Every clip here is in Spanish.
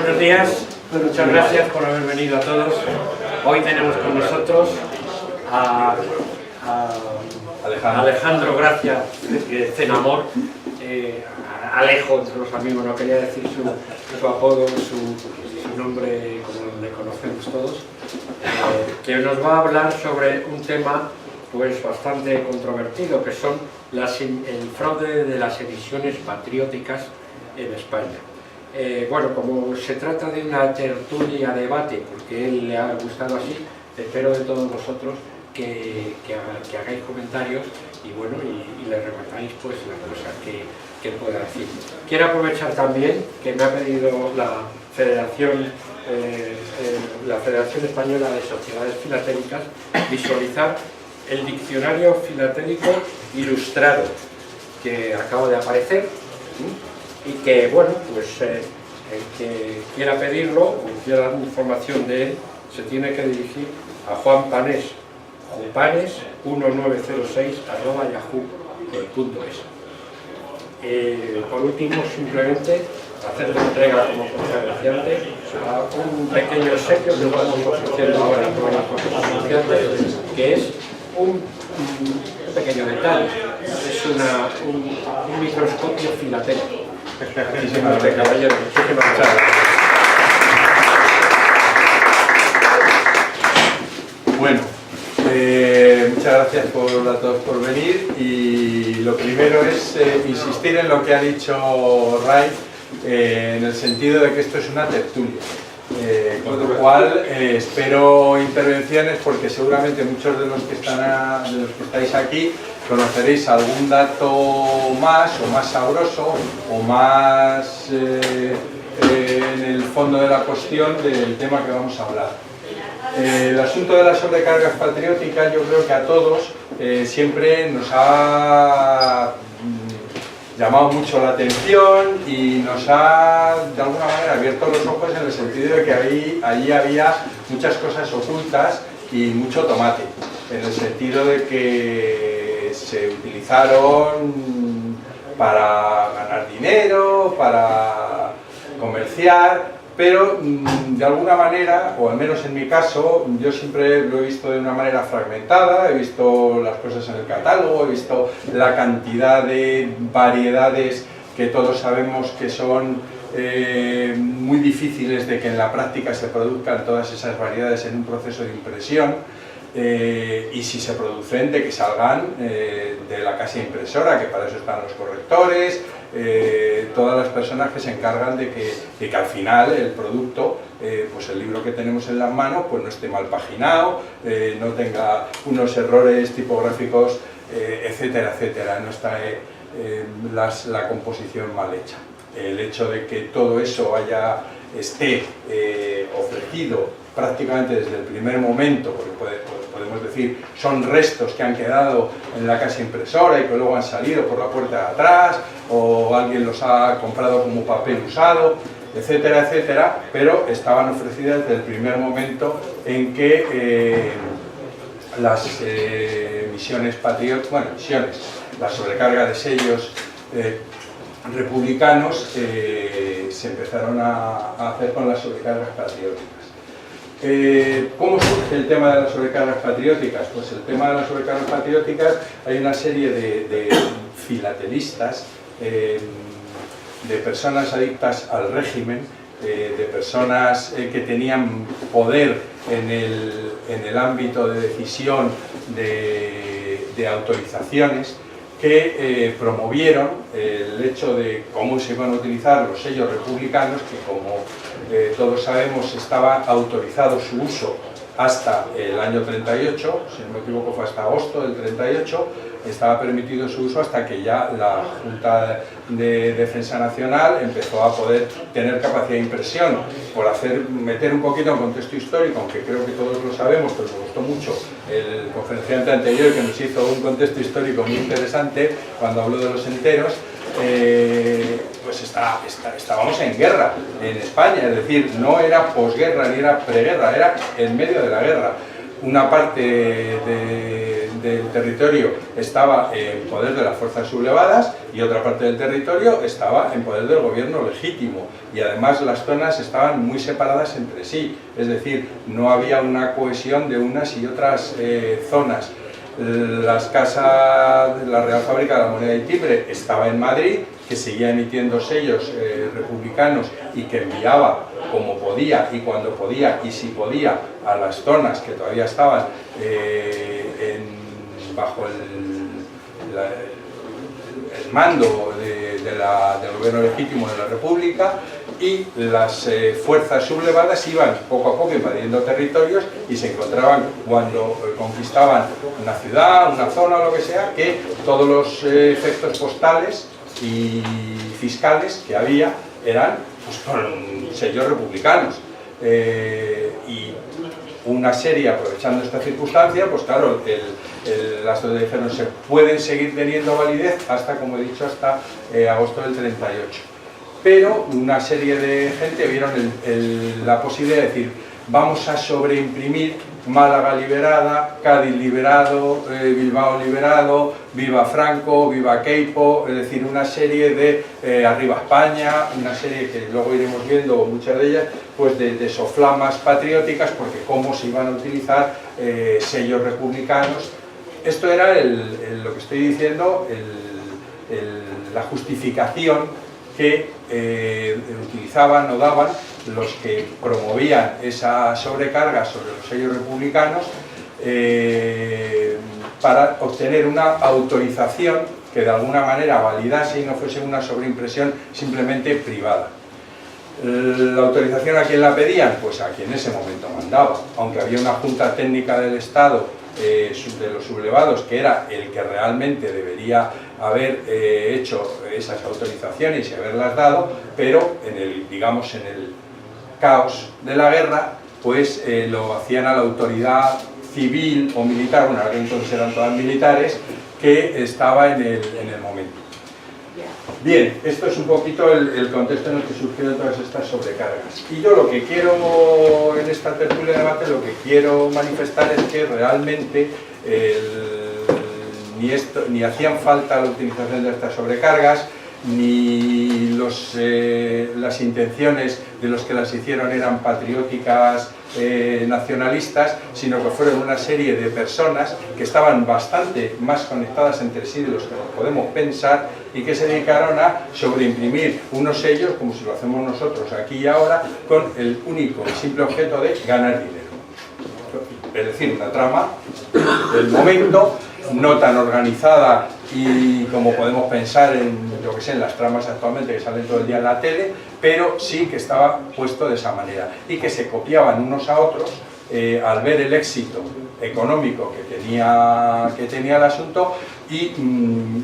Buenos días, muchas gracias por haber venido a todos. Hoy tenemos con nosotros a Alejandro Gracia Cenamor, Alejo entre los amigos, no quería decir su apodo, su nombre como le conocemos todos, que nos va a hablar sobre un tema pues bastante controvertido, que son el fraude de las emisiones patrióticas en España. Bueno, como se trata de una tertulia debate, porque a él le ha gustado así, espero de todos vosotros que hagáis comentarios y bueno, y le remarcáis pues las cosas que él pueda decir. Quiero aprovechar también que me ha pedido la Federación Española de Sociedades Filatélicas visualizar el diccionario filatélico ilustrado que acaba de aparecer, y que, bueno, pues el que quiera pedirlo o quiera dar información de él se tiene que dirigir a Juan Panés, jupanes1906@yahoo.es. Por último, simplemente hacer la entrega como conferenciante a un pequeño obsequio que vamos ofreciendo ahora con la conferenciante, que es un pequeño detalle, es un microscopio filatélico. Muchísimas gracias, caballero. Muchísimas gracias. Bueno, muchas gracias a todos por venir, y lo primero es insistir en lo que ha dicho Ray, en el sentido de que esto es una tertulia. Con lo cual espero intervenciones, porque seguramente muchos de los que estáis aquí conoceréis algún dato más o más sabroso o más en el fondo de la cuestión del tema que vamos a hablar. El asunto de las sobrecargas patrióticas, yo creo que a todos siempre nos ha llamado mucho la atención y nos ha de alguna manera abierto los ojos, en el sentido de que allí había muchas cosas ocultas y mucho tomate, en el sentido de que se utilizaron para ganar dinero, para comerciar, pero de alguna manera, o al menos en mi caso, yo siempre lo he visto de una manera fragmentada. He visto las cosas en el catálogo, he visto la cantidad de variedades que todos sabemos que son muy difíciles de que en la práctica se produzcan todas esas variedades en un proceso de impresión, y si se producen, de que salgan de la casa impresora, que para eso están los correctores, todas las personas que se encargan de que al final el producto, pues el libro que tenemos en las manos, pues no esté mal paginado, no tenga unos errores tipográficos, etcétera, etcétera, no está la composición mal hecha. El hecho de que todo eso esté ofrecido prácticamente desde el primer momento, porque podemos decir son restos que han quedado en la casa impresora y que luego han salido por la puerta de atrás, o alguien los ha comprado como papel usado, etcétera, etcétera, pero estaban ofrecidas desde el primer momento en que las emisiones patrióticas, la sobrecarga de sellos republicanos se empezaron a hacer con las sobrecargas patrióticas. ¿Cómo surge el tema de las sobrecargas patrióticas? Pues el tema de las sobrecargas patrióticas, hay una serie de filatelistas, de personas adictas al régimen, de personas que tenían poder en el ámbito de decisión de autorizaciones, que promovieron el hecho de cómo se iban a utilizar los sellos republicanos, que como todos sabemos estaba autorizado su uso hasta el año 38, si no me equivoco fue hasta agosto del 38, estaba permitido su uso hasta que ya la Junta de Defensa Nacional empezó a poder tener capacidad de impresión. Por meter un poquito en contexto histórico, aunque creo que todos lo sabemos, pero me gustó mucho el conferenciante anterior, que nos hizo un contexto histórico muy interesante cuando habló de los enteros. Pues estábamos en guerra en España, es decir, no era posguerra ni era preguerra, era en medio de la guerra. Una parte del territorio estaba en poder de las fuerzas sublevadas y otra parte del territorio estaba en poder del gobierno legítimo, y además las zonas estaban muy separadas entre sí, es decir, no había una cohesión de unas y otras zonas. Las casas, la Real Fábrica de la Moneda y Timbre estaba en Madrid, que seguía emitiendo sellos republicanos y que enviaba como podía y cuando podía y si podía a las zonas que todavía estaban bajo el mando del gobierno legítimo de la República, y las fuerzas sublevadas iban poco a poco invadiendo territorios y se encontraban, cuando conquistaban una ciudad, una zona o lo que sea, que todos los efectos postales y fiscales que había eran pues, con sellos republicanos. Y una serie, aprovechando esta circunstancia, pues claro, las dos dijeron se pueden seguir teniendo validez hasta, como he dicho, hasta agosto del 38. Pero una serie de gente vieron la posibilidad de decir, vamos a sobreimprimir Málaga liberada, Cádiz liberado, Bilbao liberado, viva Franco, viva Queipo, es decir, una serie de arriba España, una serie que luego iremos viendo, muchas de ellas, pues de soflamas patrióticas, porque cómo se iban a utilizar sellos republicanos. Esto era lo que estoy diciendo, la justificación que utilizaban o daban los que promovían esa sobrecarga sobre los sellos republicanos para obtener una autorización que de alguna manera validase y no fuese una sobreimpresión simplemente privada. ¿La autorización a quién la pedían? Pues a quien en ese momento mandaba, aunque había una junta técnica del Estado de los sublevados que era el que realmente debería haber hecho esas autorizaciones y haberlas dado, pero en el caos de la guerra pues lo hacían a la autoridad civil o militar, bueno, ahora entonces eran todas militares, que estaba en el momento. Bien, esto es un poquito el contexto en el que surgieron todas estas sobrecargas. Y yo lo que quiero, en esta tertulia de debate, lo que quiero manifestar es que realmente ni hacían falta la utilización de estas sobrecargas, ni las intenciones de los que las hicieron eran patrióticas, nacionalistas, sino que fueron una serie de personas que estaban bastante más conectadas entre sí de los que nos podemos pensar y que se dedicaron a sobreimprimir unos sellos, como si lo hacemos nosotros aquí y ahora, con el único y simple objeto de ganar dinero. Es decir, una trama del momento, no tan organizada y como podemos pensar en, yo que sé, en las tramas actualmente que salen todo el día en la tele, pero sí que estaba puesto de esa manera y que se copiaban unos a otros al ver el éxito económico que tenía el asunto y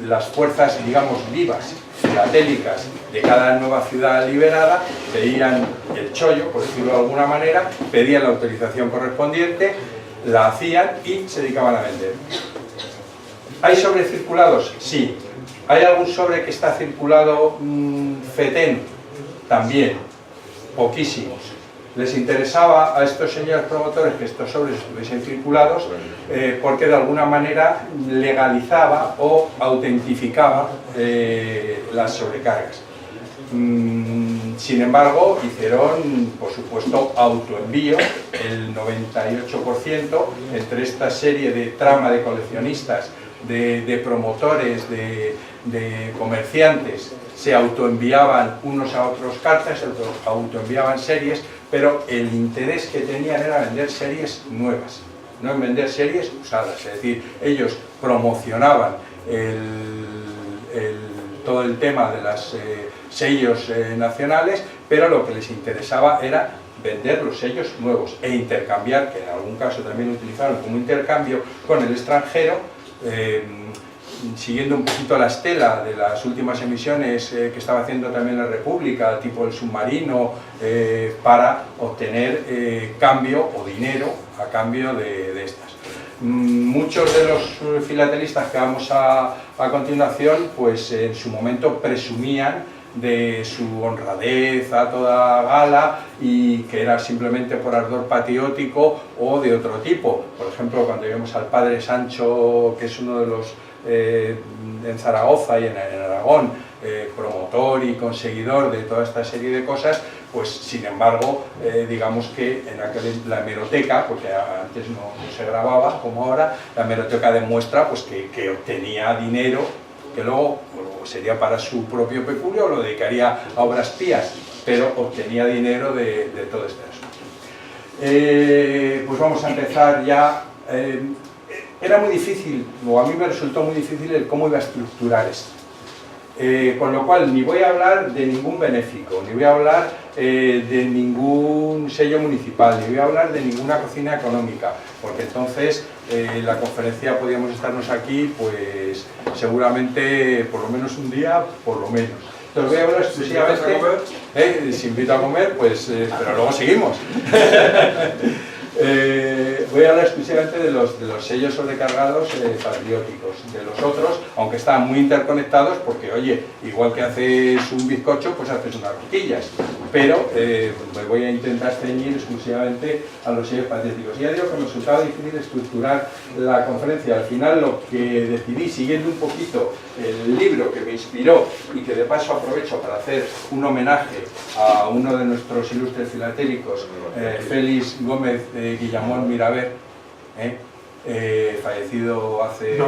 las fuerzas, digamos, vivas, filatélicas de cada nueva ciudad liberada veían el chollo, por decirlo de alguna manera, pedían la autorización correspondiente, la hacían y se dedicaban a vender. ¿Hay sobres circulados? Sí. ¿Hay algún sobre que está circulado fetén? También. Poquísimos. Les interesaba a estos señores promotores que estos sobres estuviesen circulados porque de alguna manera legalizaba o autentificaba las sobrecargas. Sin embargo, hicieron, por supuesto, autoenvío, el 98% entre esta serie de trama de coleccionistas, de promotores, de comerciantes, se autoenviaban unos a otros cartas, se autoenviaban series, pero el interés que tenían era vender series nuevas, no en vender series usadas, es decir, ellos promocionaban todo el tema de los sellos nacionales, pero lo que les interesaba era vender los sellos nuevos e intercambiar, que en algún caso también utilizaron como intercambio con el extranjero, siguiendo un poquito la estela de las últimas emisiones que estaba haciendo también la República, tipo el submarino, para obtener cambio o dinero a cambio de estas. Muchos de los filatelistas que vamos a continuación, pues en su momento presumían de su honradez a toda gala y que era simplemente por ardor patriótico o de otro tipo. Por ejemplo, cuando vemos al padre Sancho, que es uno de los en Zaragoza y en Aragón, promotor y conseguidor de toda esta serie de cosas, pues sin embargo, digamos que en la hemeroteca, porque antes no se grababa como ahora, la hemeroteca demuestra pues, que obtenía dinero que luego sería para su propio peculio o lo dedicaría a obras pías, pero obtenía dinero de todo este asunto. Pues vamos a empezar ya. Era muy difícil, o a mí me resultó muy difícil el cómo iba a estructurar esto. Con lo cual ni voy a hablar de ningún benéfico, ni voy a hablar de ningún sello municipal, ni voy a hablar de ninguna cocina económica, porque entonces la conferencia podríamos estarnos aquí pues seguramente por lo menos un día, por lo menos. Entonces voy a hablar exclusivamente, si invito a comer, pues, pero luego seguimos. Voy a hablar exclusivamente de los sellos sobrecargados patrióticos. De los otros, aunque están muy interconectados, porque oye, igual que haces un bizcocho, pues haces unas rosquillas. Pero me voy a intentar ceñir exclusivamente a los sellos patrióticos. Ya digo que me resultaba difícil estructurar la conferencia. Al final lo que decidí, siguiendo un poquito el libro que me inspiró y que de paso aprovecho para hacer un homenaje a uno de nuestros ilustres filatéricos, Félix Gómez Guillamón Miraver, fallecido hace... No,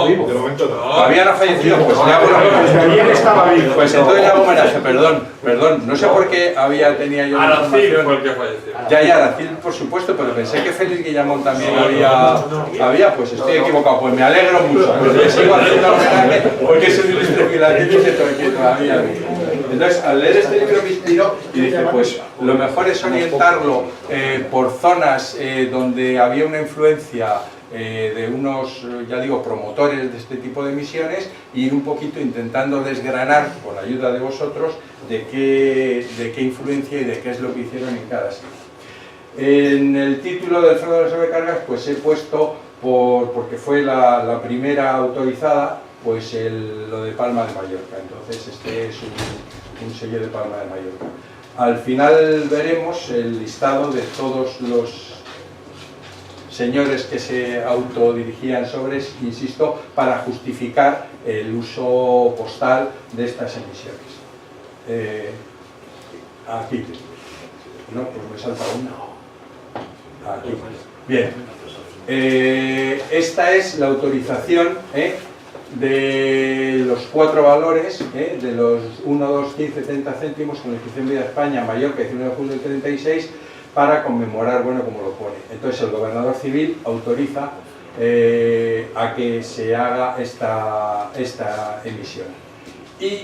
de momento no. ¿Todavía no ha fallecido? Pues le hago También estaba vivo. Pues entonces le hago homenaje, perdón, no sé por qué tenía yo la Aracil información. fue el que falleció. Ya, Aracil, por supuesto, pero pensé que Félix Guillamón también había, pues estoy equivocado, pues me alegro mucho, pues le sigo haciendo homenaje porque es un ilustre filatélico que todavía vive. Entonces, al leer este libro me inspiró y dije, pues lo mejor es orientarlo por zonas donde había una influencia de unos, ya digo, promotores de este tipo de misiones e ir un poquito intentando desgranar, con la ayuda de vosotros, de qué influencia y de qué es lo que hicieron en cada sitio. En el título del fraude de las sobrecargas, pues he puesto, porque fue la primera autorizada, pues lo de Palma de Mallorca. Entonces este es un sello de Palma de Mallorca. Al final veremos el listado de todos los señores que se autodirigían sobres, insisto, para justificar el uso postal de estas emisiones. Aquí. No, pues me salta una. Aquí. Bien. Esta es la autorización de los 4 valores, de los 1, 2, 15, 30 céntimos con la inscripción Vida España, Mallorca, 19 de julio del 36, para conmemorar, bueno, como lo pone. Entonces el gobernador civil autoriza a que se haga esta emisión. ¿Y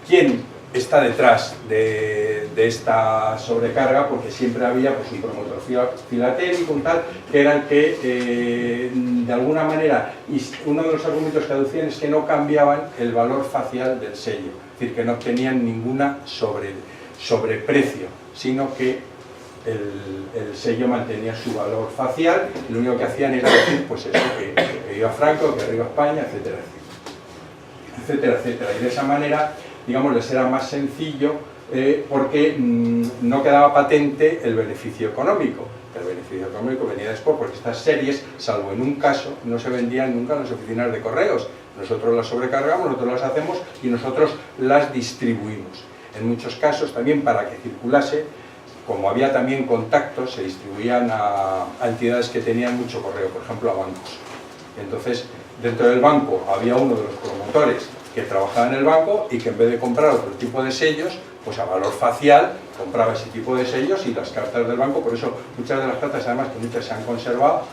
quién está detrás de esta sobrecarga? Porque siempre había pues, un promotor filatélico, un tal, que era el que de alguna manera, y uno de los argumentos que aducían es que no cambiaban el valor facial del sello, es decir, que no obtenían ninguna sobreprecio, sino que el sello mantenía su valor facial, y lo único que hacían era decir, pues eso, que viva Franco, que arriba España, etcétera, etcétera, etcétera. Y de esa manera, digamos, les era más sencillo porque no quedaba patente el beneficio económico. El beneficio económico venía después porque estas series, salvo en un caso, no se vendían nunca en las oficinas de correos. Nosotros las sobrecargamos, nosotros las hacemos y nosotros las distribuimos. En muchos casos también para que circulase, como había también contactos, se distribuían a entidades que tenían mucho correo, por ejemplo a bancos. Entonces, dentro del banco había uno de los promotores que trabajaba en el banco y que en vez de comprar otro tipo de sellos, pues a valor facial compraba ese tipo de sellos y las cartas del banco. Por eso muchas de las cartas, además que muchas se han conservado,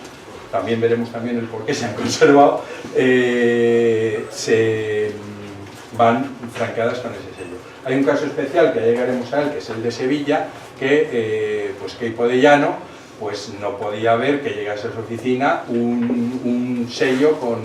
también veremos también el por qué se han conservado, se van franqueadas con ese sello. Hay un caso especial que ya llegaremos a él, que es el de Sevilla, que pues Queipo de Llano pues no podía ver que llegase a su oficina un sello con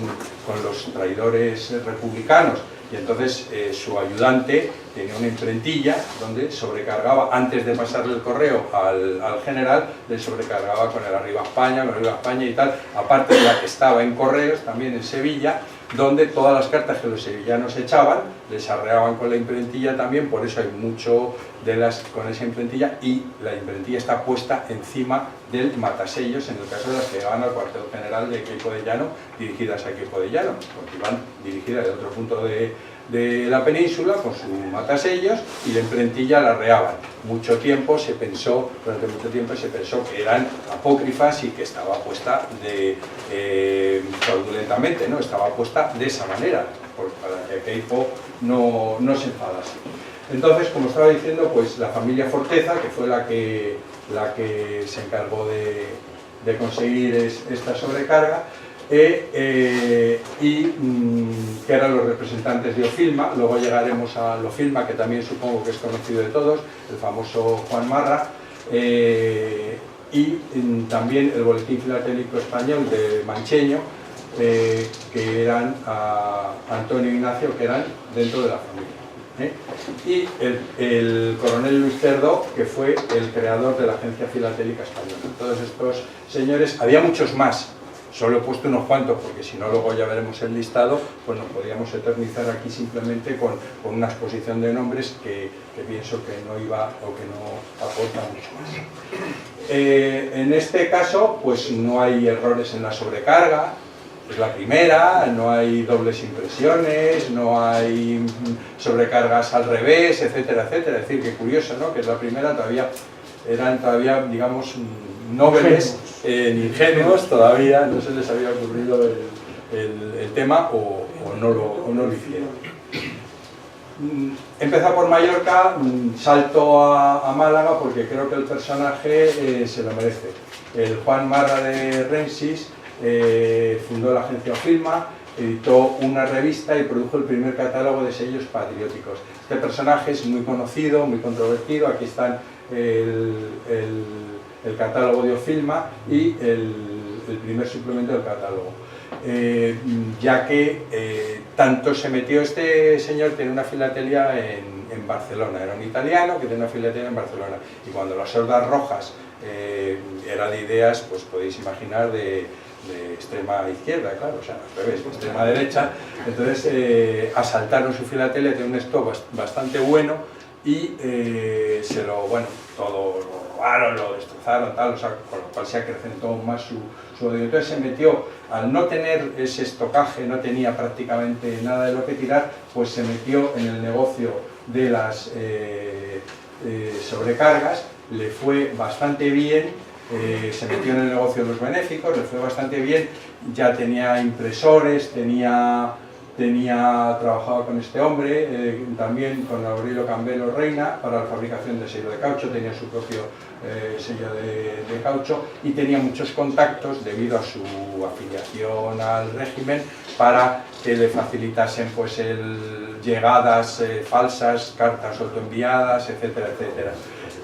los traidores republicanos, y entonces su ayudante tenía una imprentilla donde sobrecargaba, antes de pasarle el correo al general, le sobrecargaba con el Arriba España, con el Arriba España y tal, aparte de la que estaba en correos también en Sevilla, donde todas las cartas que los sevillanos echaban les arreaban con la imprentilla también, por eso hay mucho de las con esa imprentilla, y la imprentilla está puesta encima del matasellos en el caso de las que van al cuartel general de Queipo de Llano, dirigidas a Queipo de Llano, porque van dirigidas de otro punto de la península con su matasellos, y la imprentilla la arreaban. Durante mucho tiempo se pensó que eran apócrifas y que estaba puesta fraudulentamente, ¿no? Estaba puesta de esa manera, para que Queipo no se enfadase. Entonces, como estaba diciendo, pues la familia Forteza, que fue la que se encargó de conseguir esta sobrecarga, que eran los representantes de Ofilma. Luego llegaremos a Ofilma, que también supongo que es conocido de todos, el famoso Juan Marra, y también el Boletín Filatélico Español de Mancheño, que eran Antonio e Ignacio, que eran dentro de la familia. Y el coronel Luis Cerdo, que fue el creador de la Agencia Filatélica Española. Todos estos señores, había muchos más, solo he puesto unos cuantos porque si no luego ya veremos el listado, pues nos podríamos eternizar aquí simplemente con una exposición de nombres que pienso que no iba o que no aporta mucho más. En este caso, pues no hay errores en la sobrecarga, es la primera, no hay dobles impresiones, no hay sobrecargas al revés, etcétera, etcétera. Es decir, que curioso, ¿no? Que es la primera, eran todavía, digamos, nobles, ingenuos, todavía no se les había ocurrido el tema o no lo hicieron. Empezó por Mallorca, salto a Málaga porque creo que el personaje se lo merece. El Juan Marra de Rensis fundó la agencia Ofilma, editó una revista y produjo el primer catálogo de sellos patrióticos. Este personaje es muy conocido, muy controvertido. Aquí están el catálogo de Ofilma y el primer suplemento del catálogo. Ya que tanto se metió, este señor tiene una filatelia en Barcelona, era un italiano que tiene una filatelia en Barcelona, y cuando las hordas rojas era de ideas, pues podéis imaginar, de extrema izquierda, claro, o sea, al revés, extrema derecha. Entonces asaltaron su filatelia, tiene un stock bastante bueno, y todo lo robaron, lo destrozaron, tal, o sea, con lo cual se acrecentó aún más su odio. Entonces se metió, al no tener ese estocaje, no tenía prácticamente nada de lo que tirar, pues se metió en el negocio de las sobrecargas, le fue bastante bien. Se metió en el negocio de los benéficos, le fue bastante bien, ya tenía impresores, trabajaba con este hombre, también con Aurelio Cambelo Reina para la fabricación de sello de caucho, tenía su propio sello de caucho, y tenía muchos contactos debido a su afiliación al régimen para que le facilitasen pues llegadas falsas, cartas autoenviadas, etcétera, etcétera.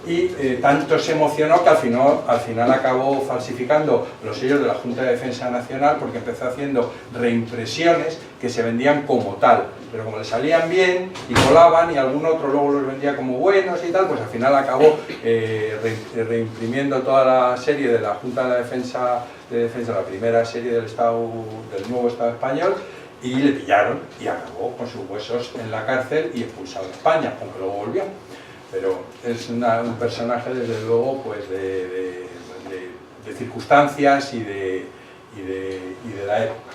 Y tanto se emocionó que al final acabó falsificando los sellos de la Junta de Defensa Nacional, porque empezó haciendo reimpresiones que se vendían como tal, pero como le salían bien y colaban, y algún otro luego los vendía como buenos y tal, pues al final acabó reimprimiendo toda la serie de la Junta de Defensa, la primera serie del nuevo Estado español, y le pillaron y acabó con sus huesos en la cárcel y expulsado de España, aunque luego volvió. Pero es un personaje, desde luego, pues de circunstancias y de la época.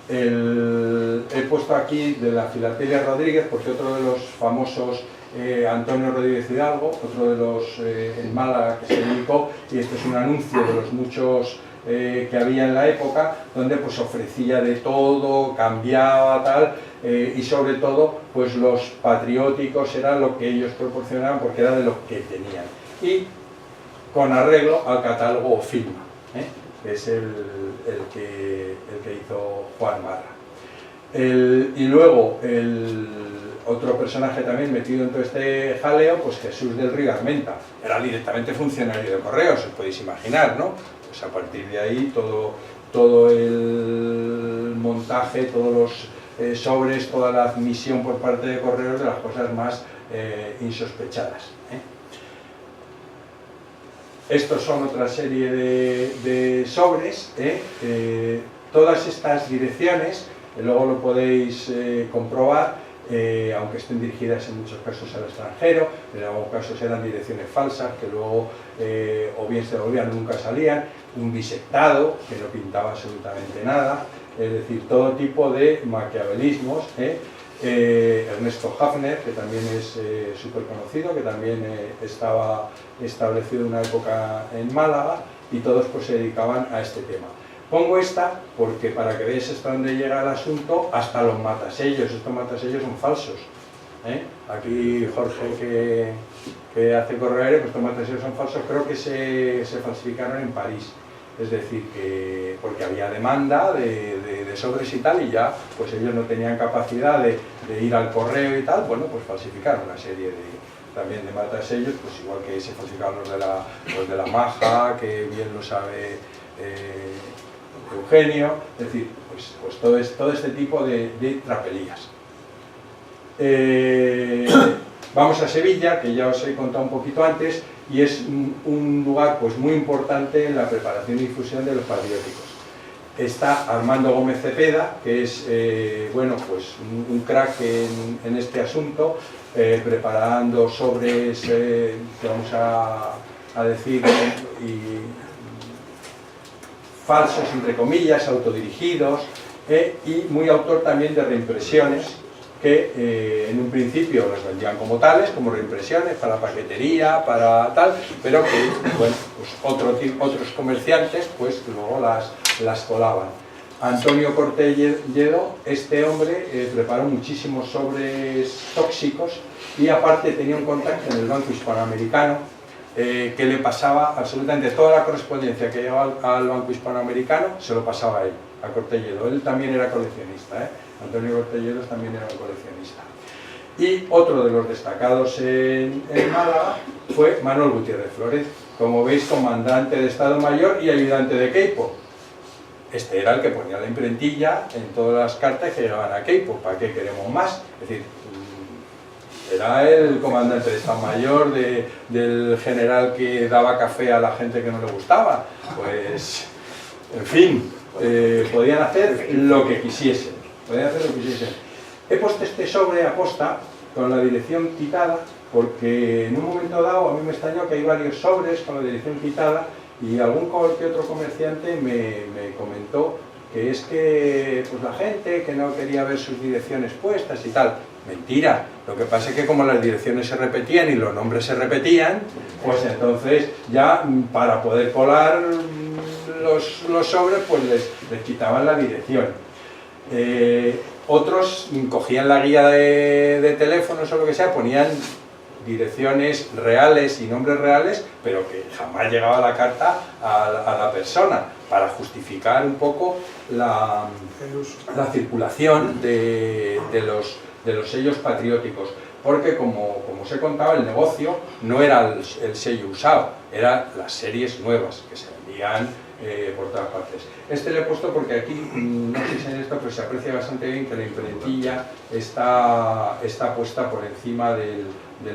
He puesto aquí de la filatelia Rodríguez, porque otro de los famosos, Antonio Rodríguez Hidalgo, otro de los en Málaga que se dedicó, y este es un anuncio de los muchos que había en la época, donde pues ofrecía de todo, cambiaba, tal, y sobre todo pues los patrióticos eran lo que ellos proporcionaban porque era de lo que tenían, y con arreglo al catálogo Ofilma, que es el que hizo Juan Marra. Y luego otro personaje también metido en todo este jaleo, pues Jesús del Río Armenta, era directamente funcionario de correos, os podéis imaginar, ¿no? Pues a partir de ahí todo el montaje, todos los sobres, toda la admisión por parte de correos de las cosas más insospechadas. Estos son otra serie de sobres. Todas estas direcciones luego lo podéis comprobar, aunque estén dirigidas en muchos casos al extranjero, en algunos casos eran direcciones falsas que luego o bien se devolvían o nunca salían, un bisectado que no pintaba absolutamente nada, es decir, todo tipo de maquiavelismos. Ernesto Hafner, que también es súper conocido, que también estaba establecido en una época en Málaga, y todos pues se dedicaban a este tema. Pongo esta porque para que veáis hasta dónde llega el asunto, hasta los matasellos, estos matasellos son falsos. Aquí Jorge que hace correr, pues estos matasellos son falsos, creo que se falsificaron en París. Es decir, que porque había demanda de sobres y tal, y ya pues ellos no tenían capacidad de ir al correo y tal, bueno, pues falsificaron una serie también de matasellos, pues igual que se falsificaron los de la Maja, que bien lo sabe Eugenio, es decir, pues todo este tipo de tropelías. Vamos a Sevilla, que ya os he contado un poquito antes, y es un lugar pues muy importante en la preparación y difusión de los periódicos. Está Armando Gómez Cepeda, que es bueno, pues un crack en este asunto, preparando sobres que vamos a decir falsos, entre comillas, autodirigidos, y muy autor también de reimpresiones, que en un principio las vendían como tales, como reimpresiones para paquetería, para tal, pero que, bueno, pues otros comerciantes pues luego las colaban. Antonio Cortelledo, este hombre, preparó muchísimos sobres tóxicos, y aparte tenía un contacto en el Banco Hispanoamericano, que le pasaba absolutamente toda la correspondencia que llegaba al Banco Hispanoamericano, se lo pasaba a él, a Cortelledo. Él también era coleccionista, Antonio Cortelledo también era un coleccionista. Y otro de los destacados en Málaga fue Manuel Gutiérrez Flórez, como veis, comandante de Estado Mayor y ayudante de Queipo. Este era el que ponía la imprentilla en todas las cartas que llegaban a Queipo. ¿Para qué queremos más? Es decir, era el comandante de Estado Mayor del general que daba café a la gente que no le gustaba. Pues, en fin, podían hacer lo que quisiesen. He puesto este sobre a posta con la dirección quitada porque en un momento dado a mí me extrañó que hay varios sobres con la dirección quitada, y algún que otro comerciante me comentó que es que pues la gente que no quería ver sus direcciones puestas y tal. Mentira, lo que pasa es que como las direcciones se repetían y los nombres se repetían, pues entonces ya para poder colar los sobres pues les quitaban la dirección. Otros cogían la guía de teléfonos o lo que sea, ponían direcciones reales y nombres reales, pero que jamás llegaba la carta a la persona, para justificar un poco la circulación de los sellos patrióticos, porque como os he contado, el negocio no era el sello usado, eran las series nuevas que se vendían por todas partes. Este lo he puesto porque aquí, no sé si en esto, pero se aprecia bastante bien que la imprentilla está puesta por encima del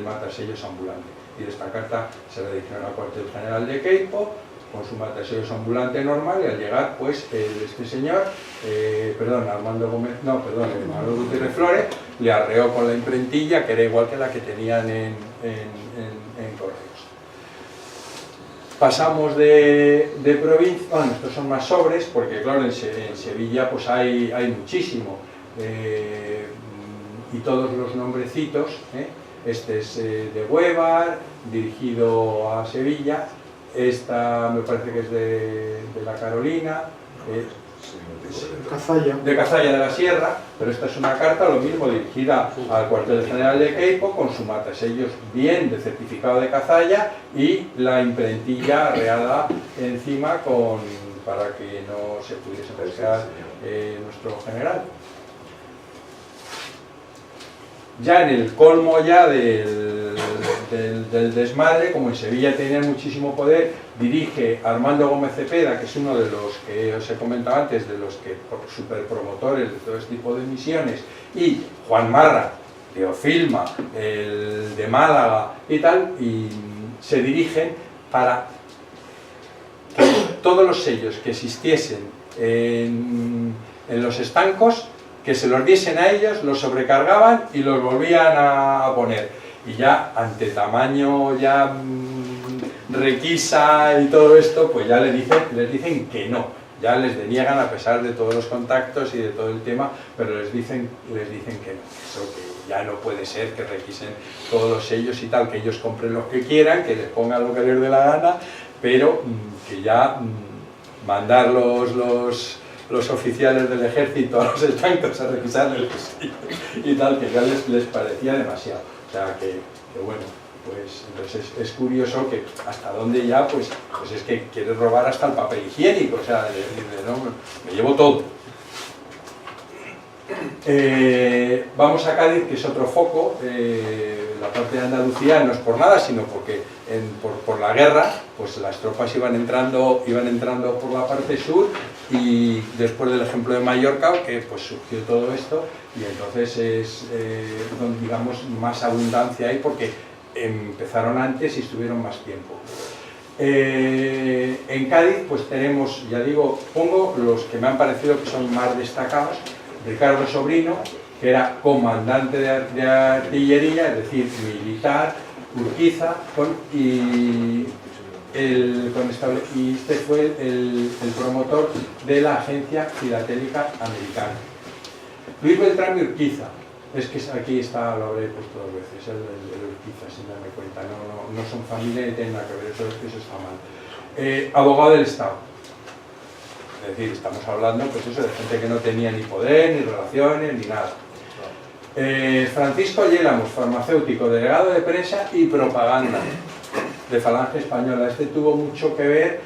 matasellos ambulante. Y esta carta se la dirigieron al cuartel general de Queipo con su matasellos ambulante normal, y al llegar pues este señor, Manuel Gutiérrez Flórez, le arreó con la imprentilla, que era igual que la que tenían en Correos. Pasamos de provincia. Bueno, estos son más sobres, porque claro, en Sevilla pues hay muchísimo, y todos los nombrecitos, este es de Huevar, dirigido a Sevilla. Esta me parece que es de la Carolina, de Cazalla de la Sierra, pero esta es una carta, lo mismo, dirigida al cuartel general de Queipo, con su matasellos bien de certificado de Cazalla y la imprentilla arreada encima para que no se pudiese pescar nuestro general. Ya en el colmo ya del desmadre, como en Sevilla tenían muchísimo poder, dirige Armando Gómez Cepeda, que es uno de los que os he comentado antes, de los que superpromotores de todo este tipo de misiones, y Juan Marra, de Ofilma, el de Málaga y tal, y se dirigen para que todos los sellos que existiesen en los estancos que se los diesen a ellos, los sobrecargaban y los volvían a poner. Y ya ante tamaño ya requisa y todo esto, pues ya les dicen que no, ya les deniegan a pesar de todos los contactos y de todo el tema, pero les dicen que no, eso que ya no puede ser, que requisen todos los sellos y tal, que ellos compren los que quieran, que les pongan lo que les dé la gana, pero que ya mandar los oficiales del ejército a los estancos a requisarles los sellos y tal, que ya les parecía demasiado. O sea que bueno, pues entonces es curioso que hasta dónde ya, pues es que quieres robar hasta el papel higiénico, o sea, no, me llevo todo. Vamos a Cádiz, que es otro foco. La parte de Andalucía no es por nada, sino porque por la guerra, pues las tropas iban entrando por la parte sur, y después del ejemplo de Mallorca, que pues surgió todo esto, y entonces es donde, digamos, más abundancia hay, porque empezaron antes y estuvieron más tiempo. En Cádiz pues tenemos, ya digo, pongo los que me han parecido que son más destacados. Ricardo Sobrino, que era comandante de artillería, es decir, militar. Urquiza, y este fue el promotor de la Agencia Filatélica Americana. Luis Beltrán y Urquiza, es que aquí está, lo habré puesto dos veces, el Urquiza, sin darme cuenta, no son familia ni tienen nada que ver, eso está mal. Abogado del Estado, es decir, estamos hablando pues eso, de gente que no tenía ni poder, ni relaciones, ni nada. Francisco Yélamos, farmacéutico, delegado de prensa y propaganda de Falange Española. Este tuvo mucho que ver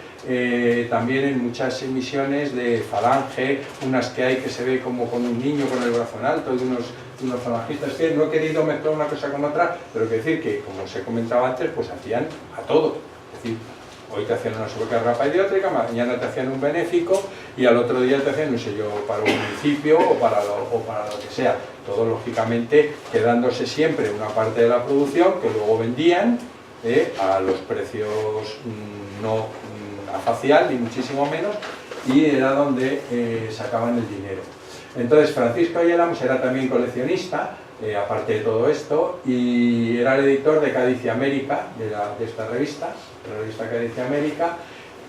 también en muchas emisiones de Falange, unas que hay que se ve como con un niño con el brazo en alto, de unos falangistas, que no he querido mezclar una cosa con otra, pero que decir que, como os he comentado antes, pues hacían a todo. Es decir, hoy te hacían una sobrecarga pediátrica, mañana te hacían un benéfico y al otro día te hacían un sello para un municipio o para lo que sea. Todo lógicamente quedándose siempre una parte de la producción que luego vendían a los precios no a facial ni muchísimo menos, y era donde sacaban el dinero. Entonces Francisco Yélamos era también coleccionista, aparte de todo esto, y era el editor de Cádiz y América, de esta revista, la revista Cádiz y América,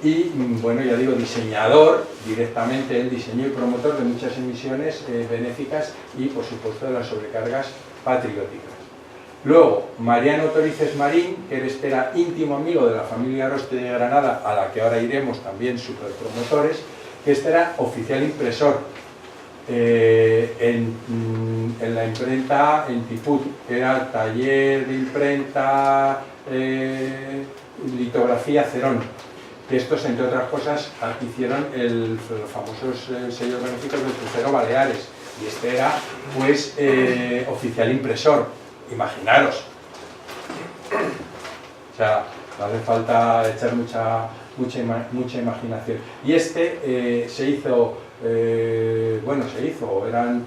y bueno, ya digo, diseñador, directamente él diseñó y promotor de muchas emisiones benéficas y por supuesto de las sobrecargas patrióticas. Luego, Mariano Torices Marín, que era íntimo amigo de la familia Aroste de Granada, a la que ahora iremos, también superpromotores, que era oficial impresor en la imprenta en Tiput, que era taller de imprenta, litografía Cerón, que estos, entre otras cosas, hicieron los famosos sellos benéficos del crucero Baleares, y este era pues oficial impresor, imaginaros. O sea, no hace falta echar mucha imaginación. Y este se hizo,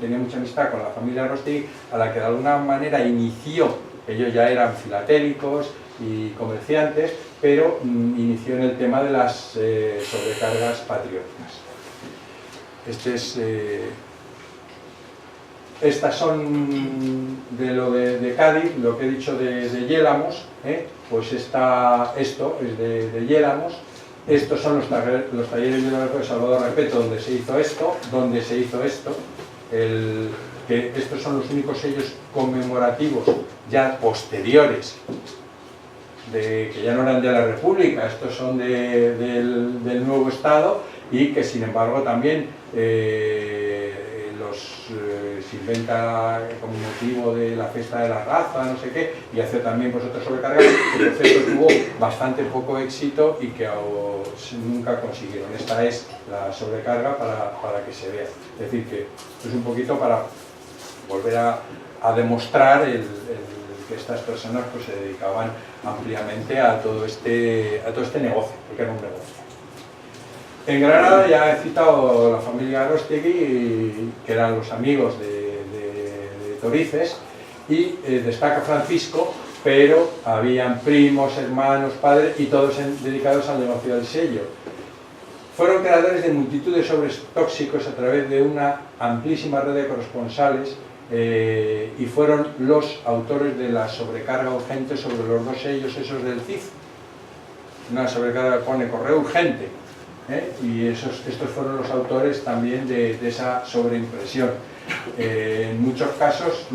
tenía mucha amistad con la familia Arosti, a la que de alguna manera inició, ellos ya eran filatélicos y comerciantes, pero inició en el tema de las sobrecargas patrióticas. Estas son de Cádiz, lo que he dicho de Yélamos, pues esto es de Yélamos. Estos son los talleres de Salvador Repeto, donde se hizo esto, que estos son los únicos sellos conmemorativos ya posteriores, que ya no eran de la República, estos son del nuevo Estado, y que sin embargo también se inventa como motivo de la fiesta de la raza, no sé qué, y hace también pues otras sobrecargas que por cierto tuvo bastante poco éxito y que nunca consiguieron. Esta es la sobrecarga para que se vea. Es decir, que es un poquito para volver a demostrar que estas personas pues se dedicaban ampliamente a todo este negocio, porque era un negocio. En Granada ya he citado la familia Arostegui, que eran los amigos de Torices, y destaca Francisco, pero habían primos, hermanos, padres, y todos dedicados al negocio del sello. Fueron creadores de multitud de sobres tóxicos a través de una amplísima red de corresponsales y fueron los autores de la sobrecarga urgente sobre los dos sellos esos del CIF. Una sobrecarga pone correo urgente, y estos fueron los autores también de esa sobreimpresión. En muchos casos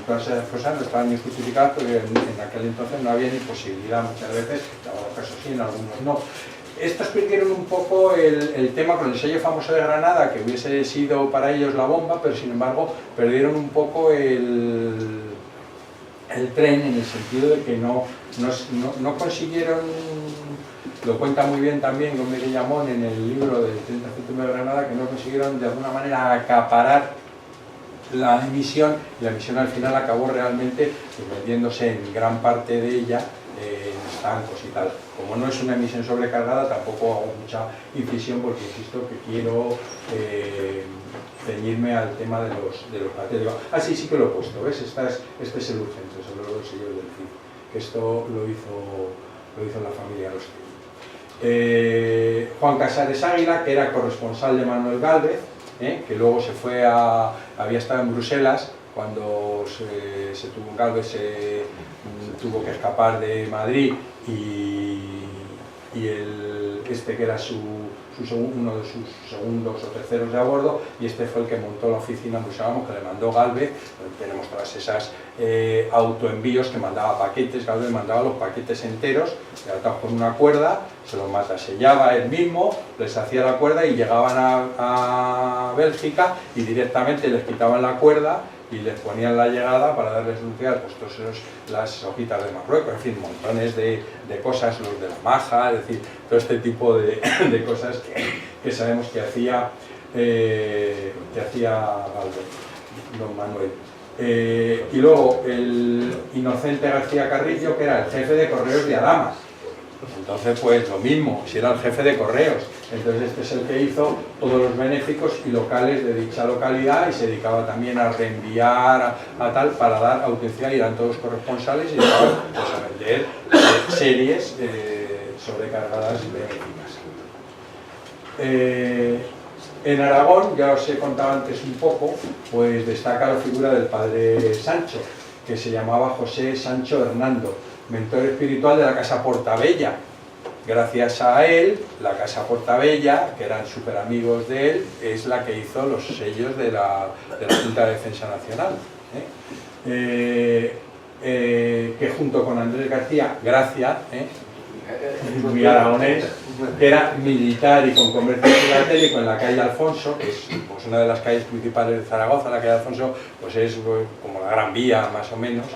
todas esas cosas no estaban ni justificadas porque en aquel entonces no había ni posibilidad, muchas veces, en algunos casos sí, en algunos no. Estos perdieron un poco el tema con el sello famoso de Granada, que hubiese sido para ellos la bomba, pero sin embargo perdieron un poco el tren, en el sentido de que no consiguieron, lo cuenta muy bien también Gómez de Llamón en el libro del 30 céntimos de Granada, que no consiguieron de alguna manera acaparar la emisión, y la emisión al final acabó realmente vendiéndose en gran parte de ella en estancos y tal. Como no es una emisión sobrecargada, tampoco hago mucha incisión porque insisto que quiero ceñirme al tema de los materiales. Ah, sí, sí que lo he puesto, ¿ves? Este es el urgente, sobre los sellos del CIF, que esto lo hizo la familia Rosquillo. Juan Casares Águila, que era corresponsal de Manuel Gálvez, que luego había estado en Bruselas cuando Gálvez se tuvo que escapar de Madrid, y este que era uno de sus segundos o terceros de a bordo, y este fue el que montó la oficina en Bruselas, que le mandó Gálvez. Tenemos todas esas autoenvíos que mandaba paquetes. Gálvez mandaba los paquetes enteros, atados con una cuerda, se los matasellaba él mismo, les hacía la cuerda y llegaban a Bélgica y directamente les quitaban la cuerda y les ponían la llegada para darles lugar, pues todas las hojitas de Marruecos, en fin, montones de cosas, los de la maja, es decir, todo este tipo de cosas que sabemos que hacía Gálvez, don Manuel. Y luego el Inocente García Carrillo, que era el jefe de correos de Adamas. Entonces, pues lo mismo, si era el jefe de correos, entonces este es el que hizo todos los benéficos y locales de dicha localidad, y se dedicaba también a reenviar a tal, para dar autenticidad, y eran todos corresponsales y llegaban pues, a vender series sobrecargadas y benéficas. En Aragón, ya os he contado antes un poco, pues destaca la figura del padre Sancho, que se llamaba José Sancho Hernando, mentor espiritual de la Casa Portabella. Gracias a él, la Casa Portabella, que eran súper amigos de él, es la que hizo los sellos de la Junta de Defensa Nacional. Que junto con Andrés García Gracia, muy aragonés, que era militar y con comercio filatélico en la calle Alfonso, que es pues, una de las calles principales de Zaragoza. La calle Alfonso pues, es como la Gran Vía, más o menos.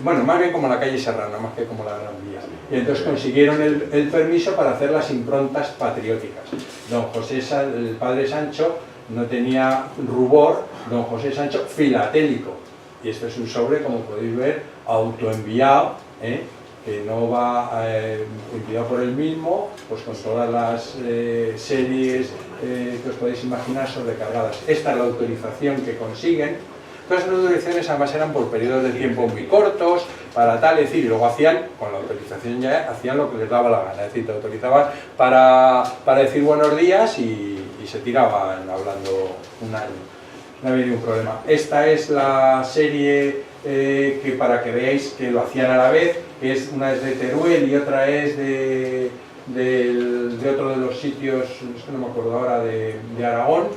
Bueno, más bien como la calle Serrano, más que como la Gran Vía. Y entonces consiguieron el permiso para hacer las improntas patrióticas. Don José, el padre Sancho, no tenía rubor, don José Sancho filatélico. Y esto es un sobre, como podéis ver, autoenviado, que no va enviado por él mismo, pues con todas las series que os podéis imaginar sobrecargadas. Esta es la autorización que consiguen. Todas las autorizaciones además eran por periodos de tiempo muy cortos, para tal, es decir, y luego hacían, con la autorización ya, hacían lo que les daba la gana, es decir, te autorizaban para decir buenos días y se tiraban hablando un año. No había ningún problema. Esta es la serie que para que veáis que lo hacían a la vez, una es de Teruel y otra es de otro de los sitios, es que no me acuerdo ahora, de Aragón,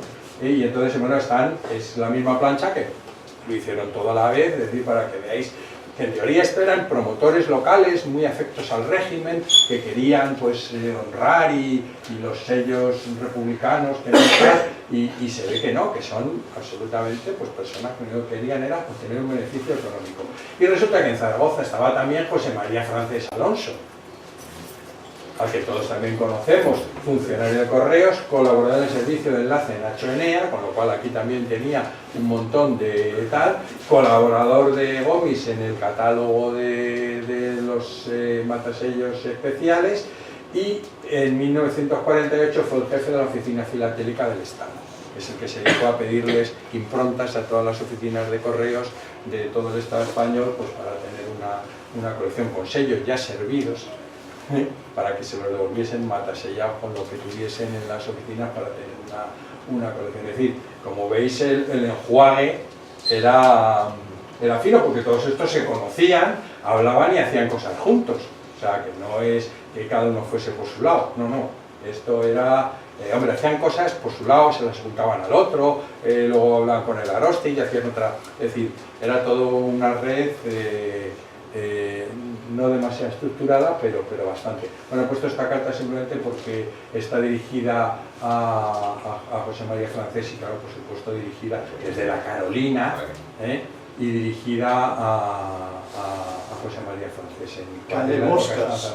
y entonces, bueno, es la misma plancha que lo hicieron todo a la vez, es decir, para que veáis que en teoría esto eran promotores locales muy afectos al régimen, que querían pues honrar y los sellos republicanos y se ve que no, que son absolutamente pues personas que lo único que querían era obtener un beneficio económico. Y resulta que en Zaragoza estaba también José María Francés Alonso, al que todos también conocemos, funcionario de correos, colaborador en el servicio de enlace en Nacho Enea, con lo cual aquí también tenía un montón de tal, colaborador de Gomis en el catálogo de los matasellos especiales, y en 1948 fue el jefe de la oficina filatélica del Estado. Es el que se dedicó a pedirles improntas a todas las oficinas de correos de todo el Estado español, pues para tener una colección con sellos ya servidos, para que se los devolviesen matasellados con lo que tuviesen en las oficinas para tener una colección. Es decir, como veis, el enjuague era fino, porque todos estos se conocían, hablaban y hacían cosas juntos. O sea, que no es que cada uno fuese por su lado, no. Esto era, hombre, hacían cosas por su lado, se las juntaban al otro, luego hablaban con el aroste y hacían otra. Es decir, era todo una red no demasiado estructurada, pero bastante. Bueno, he puesto esta carta simplemente porque está dirigida a José María Francés y, claro, por supuesto, dirigida desde la Carolina, y dirigida a José María Francés en Calle Moscas.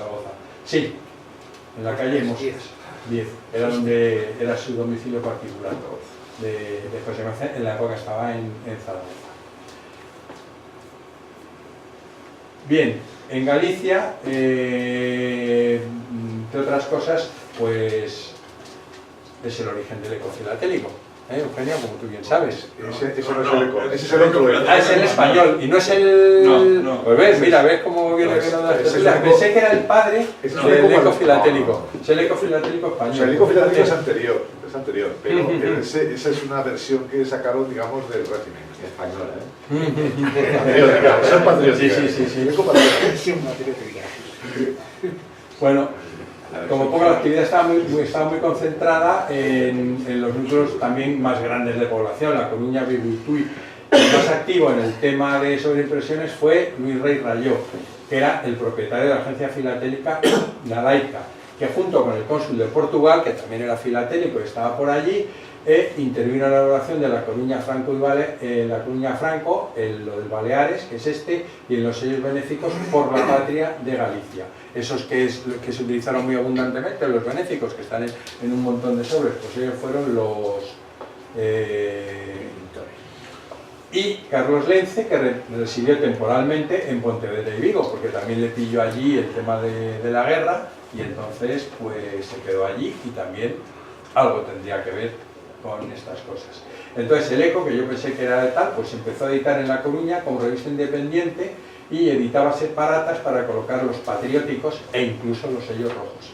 Sí, en la calle Moscas 10, era donde era su domicilio particular de José María. En la época estaba en Zaragoza. Bien, en Galicia, entre otras cosas, pues es el origen del eco filatélico. Eugenio, como tú bien sabes. Ese no es el eco, ese es el eco. Es el español, y no es el... No. Pues ves cómo viene que no das películas. Pensé que era el padre del eco filatélico. Es el eco filatélico español. O sea, el eco filatélico es anterior, pero esa es una versión que sacaron, digamos, del régimen. Española, es patriótica. Sí. El eco patriótica. Bueno, como poco la actividad estaba muy concentrada en los núcleos también más grandes de población, La Coruña, Vigo y Tui. El más activo en el tema de sobreimpresiones fue Luis Rey Rayó, que era el propietario de la agencia filatélica La Laica, que junto con el cónsul de Portugal, que también era filatélico y estaba por allí, intervino en la elaboración de La Coruña Franco La Coruña Franco, lo del Baleares, que es este, y en los sellos benéficos por la patria de Galicia. Esos que se utilizaron muy abundantemente, los benéficos, que están en un montón de sobres, pues ellos fueron los... y Carlos Lence, que residió temporalmente en Pontevedra y Vigo, porque también le pilló allí el tema de la guerra, y entonces pues se quedó allí y también algo tendría que ver con estas cosas. Entonces el eco, que yo pensé que era de tal, pues se empezó a editar en La Coruña como revista independiente y editaba separatas para colocar los patrióticos e incluso los sellos rojos.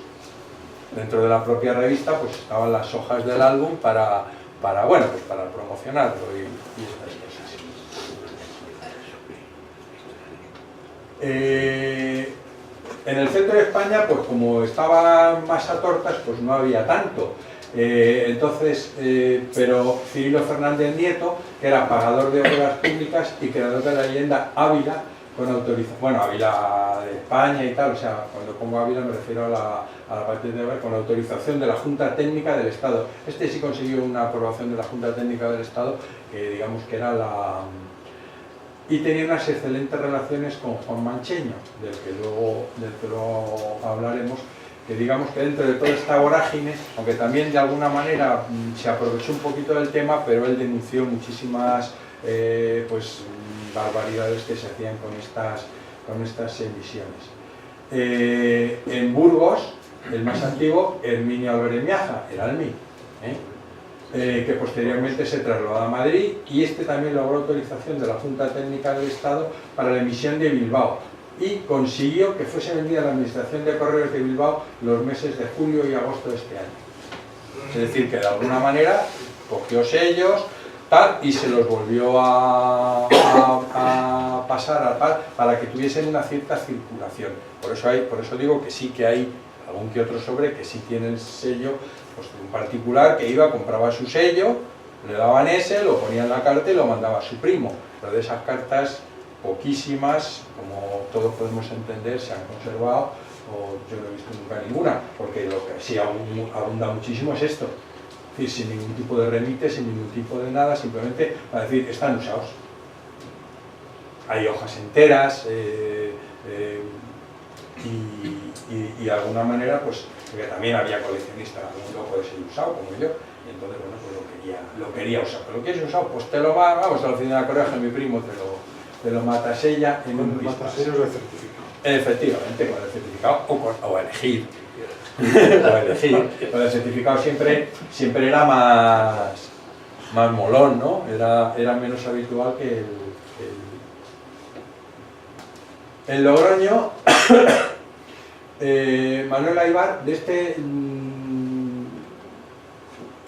Dentro de la propia revista pues estaban las hojas del álbum para promocionarlo y estas cosas. En el centro de España, pues como estaba más a tortas, pues no había tanto. Pero Cirilo Fernández Nieto, que era pagador de obras públicas y creador de la leyenda Ávila, con autorización, bueno, Ávila de España y tal, o sea, cuando pongo Ávila me refiero a la parte de Ávila, con autorización de la Junta Técnica del Estado. Este sí consiguió una aprobación de la Junta Técnica del Estado, que digamos que era y tenía unas excelentes relaciones con Juan Mancheño, del que luego hablaremos, que digamos que dentro de toda esta vorágine, aunque también de alguna manera se aprovechó un poquito del tema, pero él denunció muchísimas barbaridades que se hacían con estas emisiones. En Burgos, el más antiguo, Herminio Álvarez Miaja, era el MI, que posteriormente se trasladó a Madrid, y este también logró autorización de la Junta Técnica del Estado para la emisión de Bilbao, y consiguió que fuese vendida a la Administración de Correos de Bilbao los meses de julio y agosto de este año. Es decir, que de alguna manera cogió sellos, tal, y se los volvió a pasar a tal, para que tuviesen una cierta circulación. Por eso digo que sí que hay algún que otro sobre que sí tiene el sello, pues un particular que iba, compraba su sello, le daban ese, lo ponía en la carta y lo mandaba a su primo. Pero de esas cartas, poquísimas, como todos podemos entender, se han conservado, o yo no he visto nunca ninguna, porque lo que sí abunda muchísimo es esto. Es decir, sin ningún tipo de remite, sin ningún tipo de nada, simplemente para decir, están usados. Hay hojas enteras, y de alguna manera, pues, porque también había coleccionistas, algún loco de ser usado, como yo, y entonces, bueno, pues lo quería usar. ¿Pero lo quieres usar? Pues te lo vamos a la oficina de correo, mi primo te lo matasella en un pispas. Matasellos de certificado. Efectivamente, con el certificado, o elegir. Con el certificado siempre era más molón, ¿no? Era menos habitual que el Logroño. Manuel Aybar, de este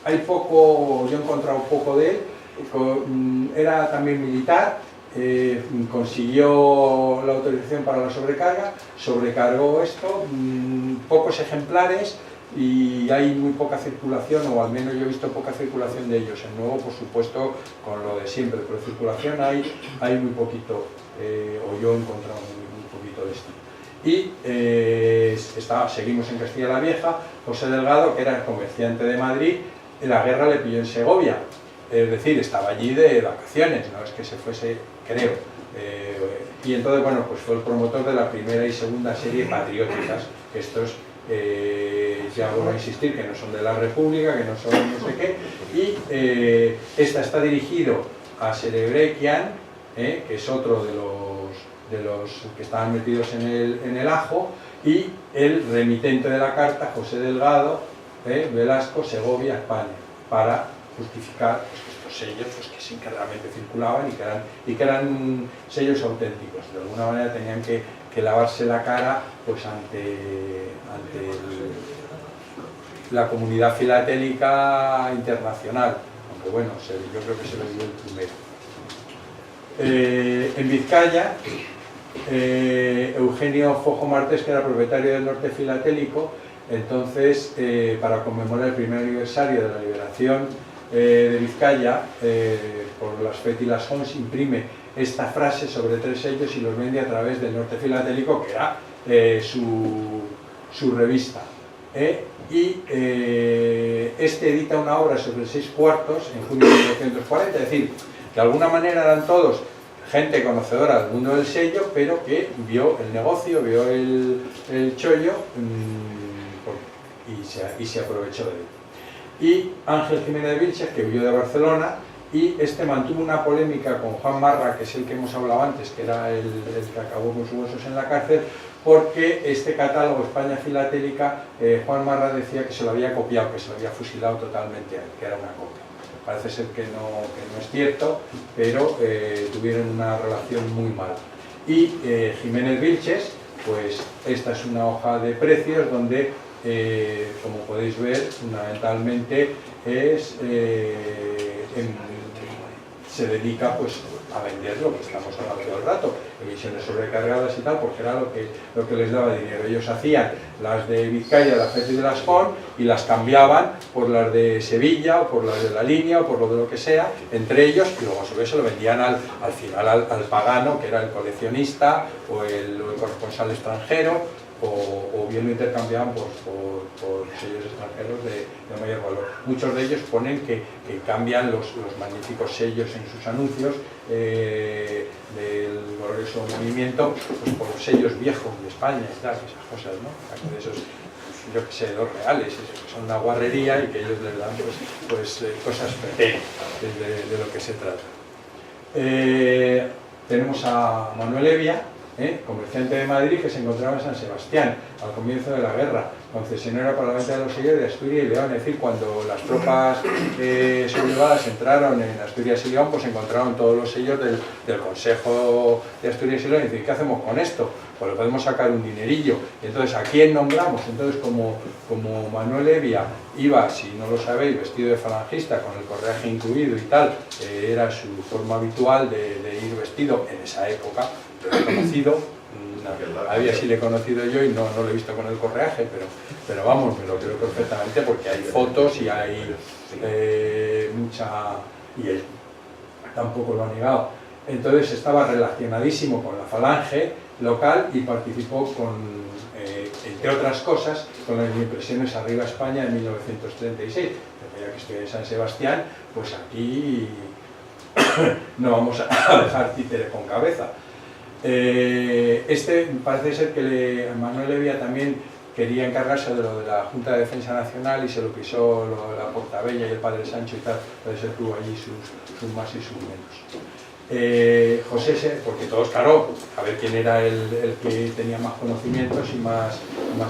hay poco, yo he encontrado poco de él, era también militar, consiguió la autorización para la sobrecarga, sobrecargó esto, pocos ejemplares y hay muy poca circulación, o al menos yo he visto poca circulación de ellos. En Nuevo, por supuesto, con lo de siempre, pero circulación hay muy poquito, o yo he encontrado muy poquito de esto. Y seguimos en Castilla la Vieja. José Delgado, que era el comerciante de Madrid, la guerra le pilló en Segovia, es decir, estaba allí de vacaciones, no es que se fuese, creo. Y entonces, bueno, pues fue el promotor de la primera y segunda serie patrióticas, que estos, ya vuelvo a insistir, que no son de la República, que no son no sé qué, y esta está dirigido a Serebrequian, que es otro de los que estaban metidos en el ajo, y el remitente de la carta, José Delgado, Velasco, Segovia, España, para justificar pues, estos sellos pues, que sí que realmente circulaban y que eran sellos auténticos. De alguna manera tenían que lavarse la cara pues, ante la comunidad filatélica internacional, aunque bueno, yo creo que se lo dio el primero. En Vizcaya, Eugenio Fojo Martés, que era propietario del Norte Filatélico, entonces, para conmemorar el primer aniversario de la liberación de Vizcaya, por las Fet y las Hons, imprime esta frase sobre 3 sellos y los vende a través del Norte Filatélico, que era su revista. Y este edita una obra sobre 6 cuartos en junio de 1940, es decir, de alguna manera eran todos gente conocedora del mundo del sello, pero que vio el negocio, vio el chollo, y se aprovechó de él. Y Ángel Jiménez Vilches, que huyó de Barcelona, y este mantuvo una polémica con Juan Marra, que es el que hemos hablado antes, que era el que acabó con sus huesos en la cárcel, porque este catálogo España Filatélica, Juan Marra decía que se lo había copiado, que se lo había fusilado totalmente a él, que era una copia. Parece ser que no es cierto, pero tuvieron una relación muy mala. Y Jiménez Vilches, pues esta es una hoja de precios donde, como podéis ver, fundamentalmente se dedica pues, a vender lo que estamos hablando todo el rato, emisiones sobrecargadas y tal, porque era lo que les daba dinero. Ellos hacían las de Vizcaya, la Fet y de las Hons, y las cambiaban por las de Sevilla, o por las de la Línea, o por lo que sea, entre ellos, y luego sobre eso lo vendían al final al pagano, que era el coleccionista, o el corresponsal extranjero, o bien lo intercambiaban por sellos extranjeros de mayor valor. Muchos de ellos ponen que cambian los magníficos sellos en sus anuncios del glorioso movimiento pues por sellos viejos de España y tal, esas cosas, ¿no? De esos, yo que sé, los reales, que son una guarrería y que ellos les dan pues cosas pequeñas de lo que se trata. Tenemos a Manuel Evia, comerciante de Madrid, que se encontraba en San Sebastián al comienzo de la guerra, concesionario para la venta de los sellos de Asturias y León. Es decir, cuando las tropas sublevadas entraron en Asturias y León, pues encontraron todos los sellos del Consejo de Asturias y León. Y decir, ¿qué hacemos con esto? Pues le podemos sacar un dinerillo. Y entonces, ¿a quién nombramos? Entonces, como Manuel Evia iba, si no lo sabéis, vestido de falangista, con el correaje incluido y tal, era su forma habitual de ir vestido en esa época, conocido, había sí le he conocido yo y no lo he visto con el correaje, pero vamos, me lo creo perfectamente porque hay fotos y hay mucha, y él tampoco lo ha negado. Entonces estaba relacionadísimo con la falange local y participó entre otras cosas, con las impresiones Arriba España en 1936. Ya que estoy en San Sebastián, pues aquí no vamos a dejar títere con cabeza. Parece ser que Manuel Evia también quería encargarse de lo de la Junta de Defensa Nacional y se lo pisó la Portabella y el Padre Sancho y tal. Puede ser que hubo allí sus más y sus menos. José, porque todos, claro, a ver quién era el que tenía más conocimientos y más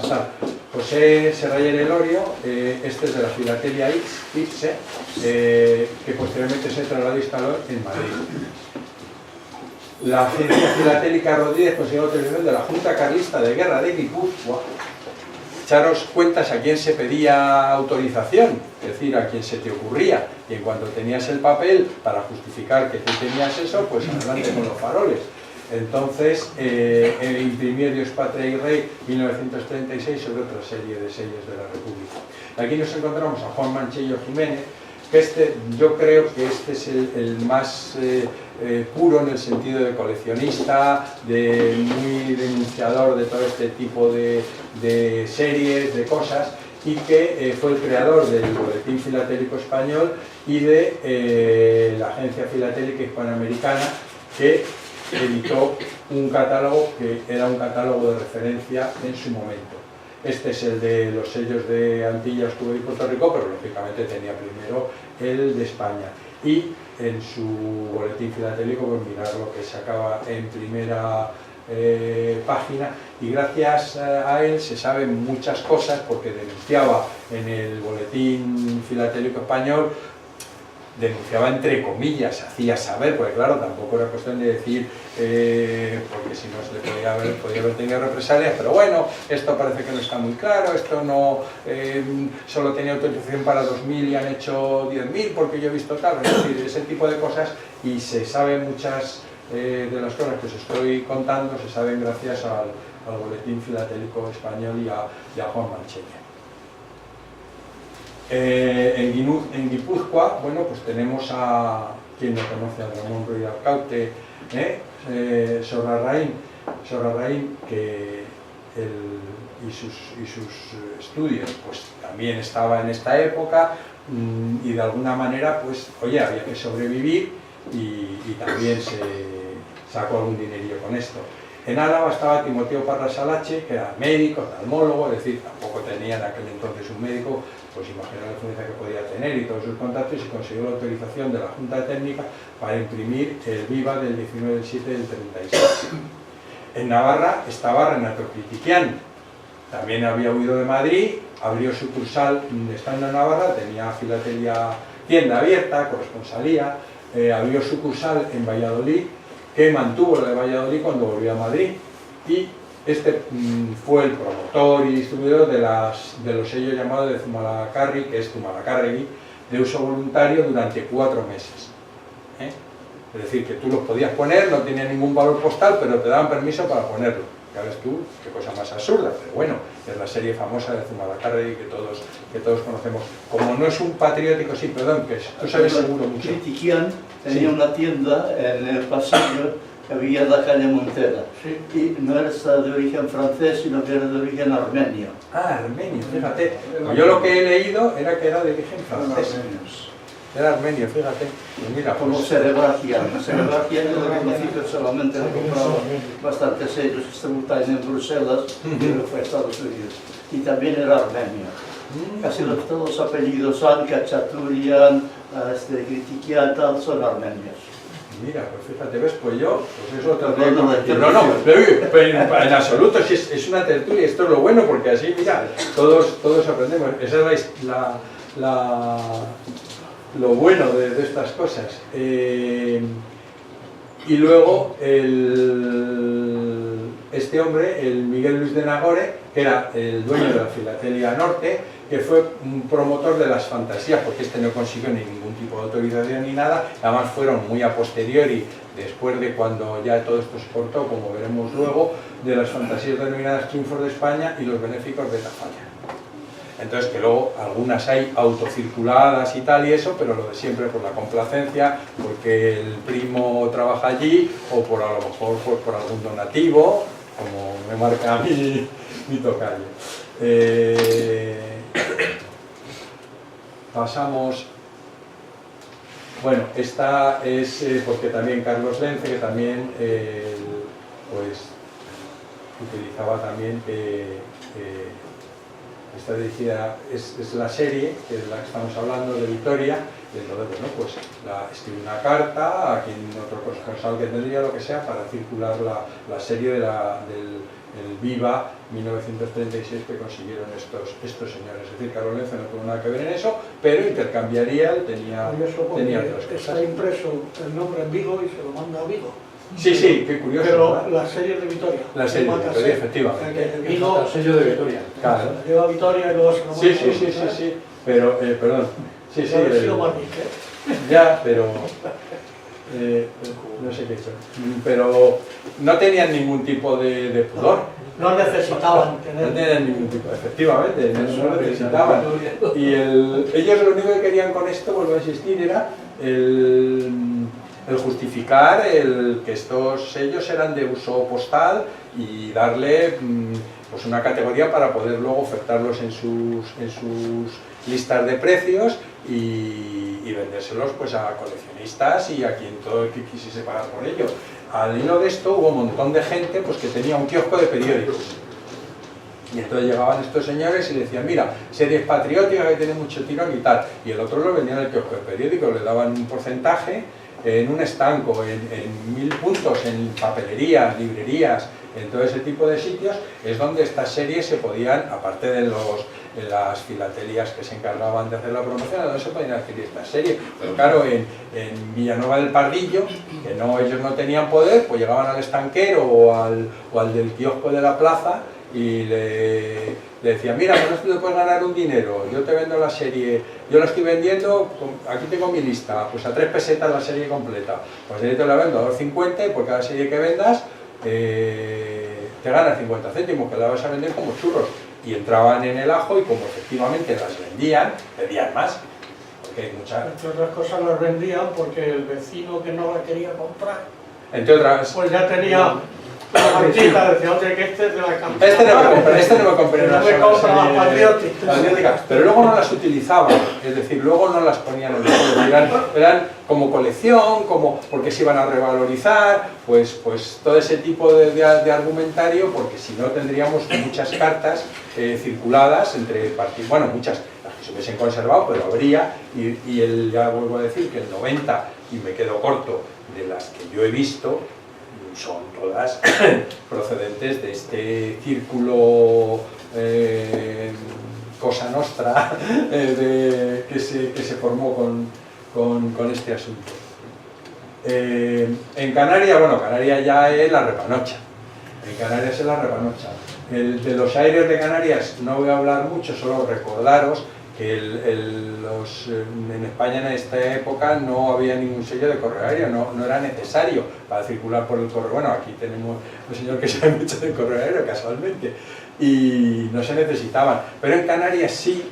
tal. José Serrayer Elorio, este es de la Filatelia Ipse, que posteriormente se trasladó y instaló en Madrid. La Agencia Filatélica Rodríguez consiguió la autorización de la Junta Carlista de Guerra de Guipúzcoa echaros cuentas a quién se pedía autorización, es decir, a quién se te ocurría, y en cuanto tenías el papel para justificar que tú tenías eso, pues adelante con los faroles. Entonces, imprimió Dios, Patria y Rey 1936 sobre otra serie de sellos de la República. Aquí nos encontramos a Juan Manchello Jiménez, que yo creo que este es el más puro en el sentido de coleccionista, muy denunciador de todo este tipo de series, de cosas, y que fue el creador del Boletín Filatélico Español y de la Agencia Filatélica Hispanoamericana, que editó un catálogo que era un catálogo de referencia en su momento. Este es el de los sellos de Antillas, Cuba y Puerto Rico, pero lógicamente tenía primero el de España. Y en su boletín filatélico, pues mirar lo que sacaba en primera página, y gracias a él se saben muchas cosas, porque denunciaba en el Boletín Filatélico Español, denunciaba entre comillas, hacía saber, porque claro, tampoco era cuestión de decir, porque si no se le podía haber tenido represalias, pero bueno, esto parece que no está muy claro, esto no, solo tenía autorización para 2.000 y han hecho 10.000 porque yo he visto tal, es decir, ese tipo de cosas, y se saben muchas de las cosas que os estoy contando, se saben gracias al Boletín Filatélico Español y a Juan Manchello. En Guipúzcoa, bueno, pues tenemos a quien no conoce, a Ramón Ruiz Arcaute, Sorarraín, que y sus estudios, pues también estaba en esta época, y de alguna manera, pues, oye, había que sobrevivir, y también se sacó algún dinerillo con esto. En Álava estaba Timoteo Parra Salache, que era médico, oftalmólogo, es decir, tampoco tenía en aquel entonces un médico, pues imagina la influencia que podía tener y todos sus contactos, y consiguió la autorización de la Junta Técnica para imprimir el Viva del 19 del 7 del 36. En Navarra estaba Renato Critiquian, también había huido de Madrid, abrió sucursal estando en Navarra, tenía filatelia, tienda abierta, corresponsalía, abrió sucursal en Valladolid, que mantuvo la de Valladolid cuando volvió a Madrid, y este fue el promotor y distribuidor de los sellos llamados de Zumalacárregui, que es Zumalacárregui, de uso voluntario durante 4 meses. Es decir, que tú los podías poner, no tenía ningún valor postal, pero te daban permiso para ponerlo. Ya ves tú, qué cosa más absurda, pero bueno, es la serie famosa de Zumalacárregui que todos conocemos. Como no es un patriótico, sí, perdón, que tú sabes seguro mucho. Critiquian tenía una tienda en el pasillo que había en la calle Montera, y no era de origen francés, sino que era de origen armenio. Ah, armenio, fíjate. Yo lo que he leído era que era de origen francés. Era armenio, fíjate. Pues mira, Como pues, Cerebragian. Cerebragian yo lo conocí personalmente, lo compraba bastantes sellos, en Bruselas, pero fue a Estados Unidos. Y también era armenio. Casi todos los apellidos, Anka, Chaturian, Critiquian, tal, son armenios. Mira, pues fíjate, ves, pues yo, pues eso no, pero en absoluto, si es una tertulia, esto es lo bueno, porque así, mira, todos aprendemos. Esa es lo bueno de estas cosas. Y luego este hombre, el Miguel Luis de Nagore, que era el dueño de la Filatelia Norte, que fue un promotor de las fantasías, porque este no consiguió ni ningún tipo de autorización ni nada, además fueron muy a posteriori, después de cuando ya todo esto se cortó, como veremos luego, de las fantasías denominadas Triunfos de España y los benéficos de Tafalla. Entonces, que luego algunas hay autocirculadas y tal y eso, pero lo de siempre por la complacencia, porque el primo trabaja allí, o por a lo mejor por algún donativo, como me marca a mí mi tocayo. Pasamos. Bueno, esta es porque también Carlos Lence, que también pues utilizaba también esta dirigida, es la serie que es la que estamos hablando de Vitoria, y entonces bueno, pues escribe una carta a quien otro corresponsal que tendría, lo que sea, para circular la serie del Viva 1936 que consiguieron estos señores. Es decir, Carlos Lence no tuvo nada que ver en eso, pero intercambiaría, tenía otras cosas. Está impreso el nombre en Vigo y se lo manda a Vigo. Sí, sí, qué curioso. Pero ¿verdad? la serie de Vitoria. La serie de Vitoria, efectivamente. El vino El sello de Vitoria. Claro. la lleva a Vitoria y luego se lo Sí, manda sí, a sí, sí, Vitoria. sí. Pero, perdón. Sí, sí. Debe haber sido más rico, Ya, pero... no sé qué he hecho. Pero no tenían ningún tipo de pudor. No necesitaban No tener. tenían ningún tipo, efectivamente, no lo necesitaban. Y ellos lo único que querían con esto, vuelvo a insistir, era el justificar que estos sellos eran de uso postal y darle pues una categoría para poder luego ofertarlos en sus listas de precios y vendérselos pues a coleccionistas y a quien todo el que quisiese pagar por ello. Al hilo de esto hubo un montón de gente pues, que tenía un kiosco de periódicos. Y entonces llegaban estos señores y le decían, mira, series patrióticas que tienen mucho tirón y tal. Y el otro lo vendía en el kiosco de periódicos, le daban un porcentaje en un estanco, en 1000 puntos, en papelerías, librerías, en todo ese tipo de sitios, es donde estas series se podían, aparte de las filatelias que se encargaban de hacer la promoción, donde se podían adquirir estas series. Pero claro, en Villanueva del Pardillo, que ellos no tenían poder, pues llegaban al estanquero o al del kiosco de la plaza y le decían, mira, con esto te puedes ganar un dinero, yo te vendo la serie, yo la estoy vendiendo, aquí tengo mi lista, pues a 3 pesetas la serie completa, pues yo te la vendo a 2,50 y por cada serie que vendas te ganas 50 céntimos, que la vas a vender como churros. Y entraban en el ajo y como efectivamente las vendían, pedían más, porque hay muchas... Entre otras cosas las vendían porque el vecino que no la quería comprar, Entre otras... pues ya tenía la marquita, decía, oye, que este es de la campaña. Este no me compré No una me sola compra las serie patrióticas. pero luego no las utilizaban, es decir, luego no las ponían en el juego, eran como colección, porque se iban a revalorizar, pues todo ese tipo de argumentario, porque si no tendríamos muchas cartas circuladas entre partidos, bueno, muchas, las que se hubiesen conservado, pero habría, y ya vuelvo a decir que el 90, y me quedo corto, de las que yo he visto, son todas procedentes de este círculo Cosa Nostra que se formó con este asunto. En Canarias, bueno, Canarias ya es la repanocha. En Canarias es la repanocha. De los aires de Canarias no voy a hablar mucho, solo recordaros que en España en esta época no había ningún sello de correo aéreo, no era necesario para circular por el correo. Bueno, aquí tenemos un señor que sabe mucho de correo aéreo, casualmente, y no se necesitaban. Pero en Canarias sí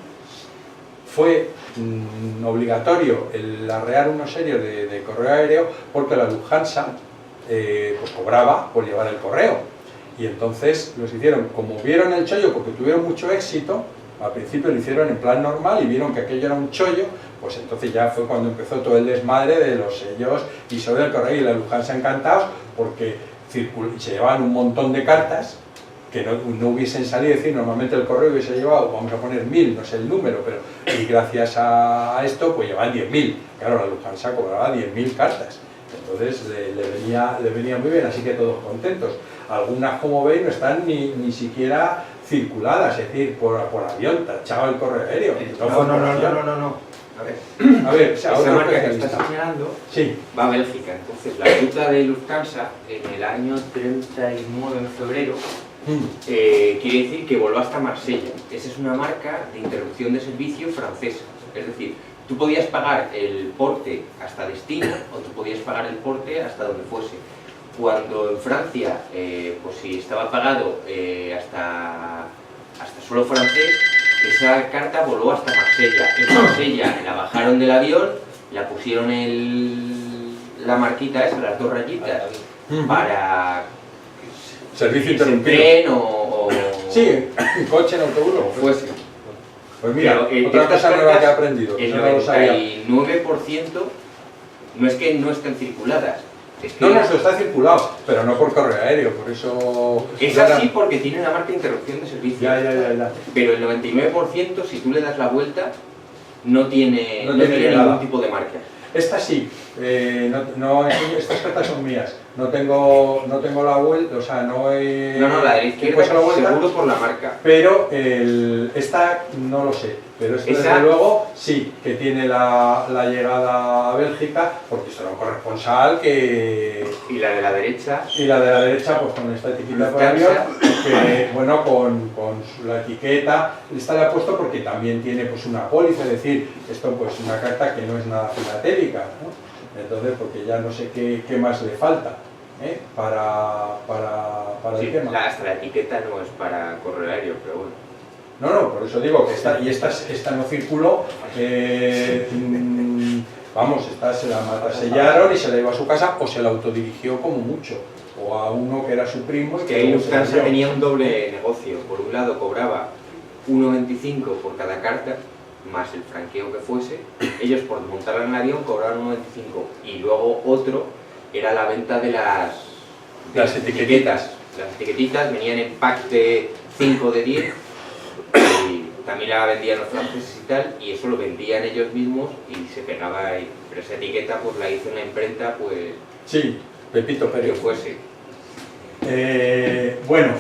fue obligatorio el arrear unos sellos de correo aéreo porque la Lufthansa pues cobraba por llevar el correo. Y entonces los hicieron, como vieron el chollo, porque tuvieron mucho éxito. Al principio lo hicieron en plan normal y vieron que aquello era un chollo, pues entonces ya fue cuando empezó todo el desmadre de los sellos y sobre el correo, y la Lufthansa encantados porque se llevaban un montón de cartas que no hubiesen salido, es decir, normalmente el correo hubiese llevado, vamos a poner 1000, no sé el número, pero y gracias a esto pues llevaban 10.000, claro, la Lufthansa cobraba 10.000 cartas, entonces le venía muy bien, así que todos contentos. Algunas, como veis, no están ni siquiera circuladas, es decir, por avión, tachado el correo aéreo. No. A ver, o sea, esa marca que estás señalando sí. va a Bélgica. Entonces, la ruta de Lufthansa en el año 39, en febrero, quiere decir que voló hasta Marsella. Esa es una marca de interrupción de servicio francesa. Es decir, tú podías pagar el porte hasta destino o tú podías pagar el porte hasta donde fuese. Cuando en Francia, pues si estaba pagado hasta suelo francés, esa carta voló hasta Marsella. En Marsella la bajaron del avión, la pusieron la marquita esa, las 2 rayitas, para servicio en interrumpido. tren o Sí, en coche, en autobús, o fuese. Pues mira, Pero, otra estas cosa nueva que he cartas, aprendido, que el no lo sabía. 99% no es que no estén circuladas. Es que No, eso está circulado, pero no por correo aéreo, por eso... es así porque tiene una marca de interrupción de servicio. Ya. Pero el 99%, si tú le das la vuelta, no tiene nada. ningún tipo de marca. Esta sí, estas cartas son mías. no tengo la vuelta, o sea, no he... No, la de la puesto izquierda la vuelta, seguro por la marca. pero esta no lo sé, pero esta ¿Esa? desde luego sí que tiene la llegada a Bélgica, porque será un corresponsal que... Y la de la derecha, Y la de la derecha, pues con esta etiqueta por Lufthansa. avión, que bueno, con la etiqueta, esta la he puesto porque también tiene pues una póliza, es decir, esto pues una carta que no es nada filatélica, ¿no? Entonces, porque ya no sé qué más le falta, ¿eh? para sí, el tema. hasta la etiqueta no es para correo aéreo, pero bueno. No, por eso digo que esta no circuló, vamos, esta se la matasellaron y se la llevó a su casa o se la autodirigió como mucho, o a uno que era su primo. Es que ahí luego se la Lufthansa dio. tenía un doble negocio. Por un lado cobraba 1,25 por cada carta, más el franqueo que fuese. Ellos por montarla en el avión cobraban 1,25 y luego otro era la venta de Las etiquetitas. Las etiquetitas venían en pack de 5 de 10 y también la vendían los franceses y tal, y eso lo vendían ellos mismos y se pegaba ahí. Pero esa etiqueta pues la hizo una imprenta pues Sí, Pepito que Pérez. fuese. Bueno,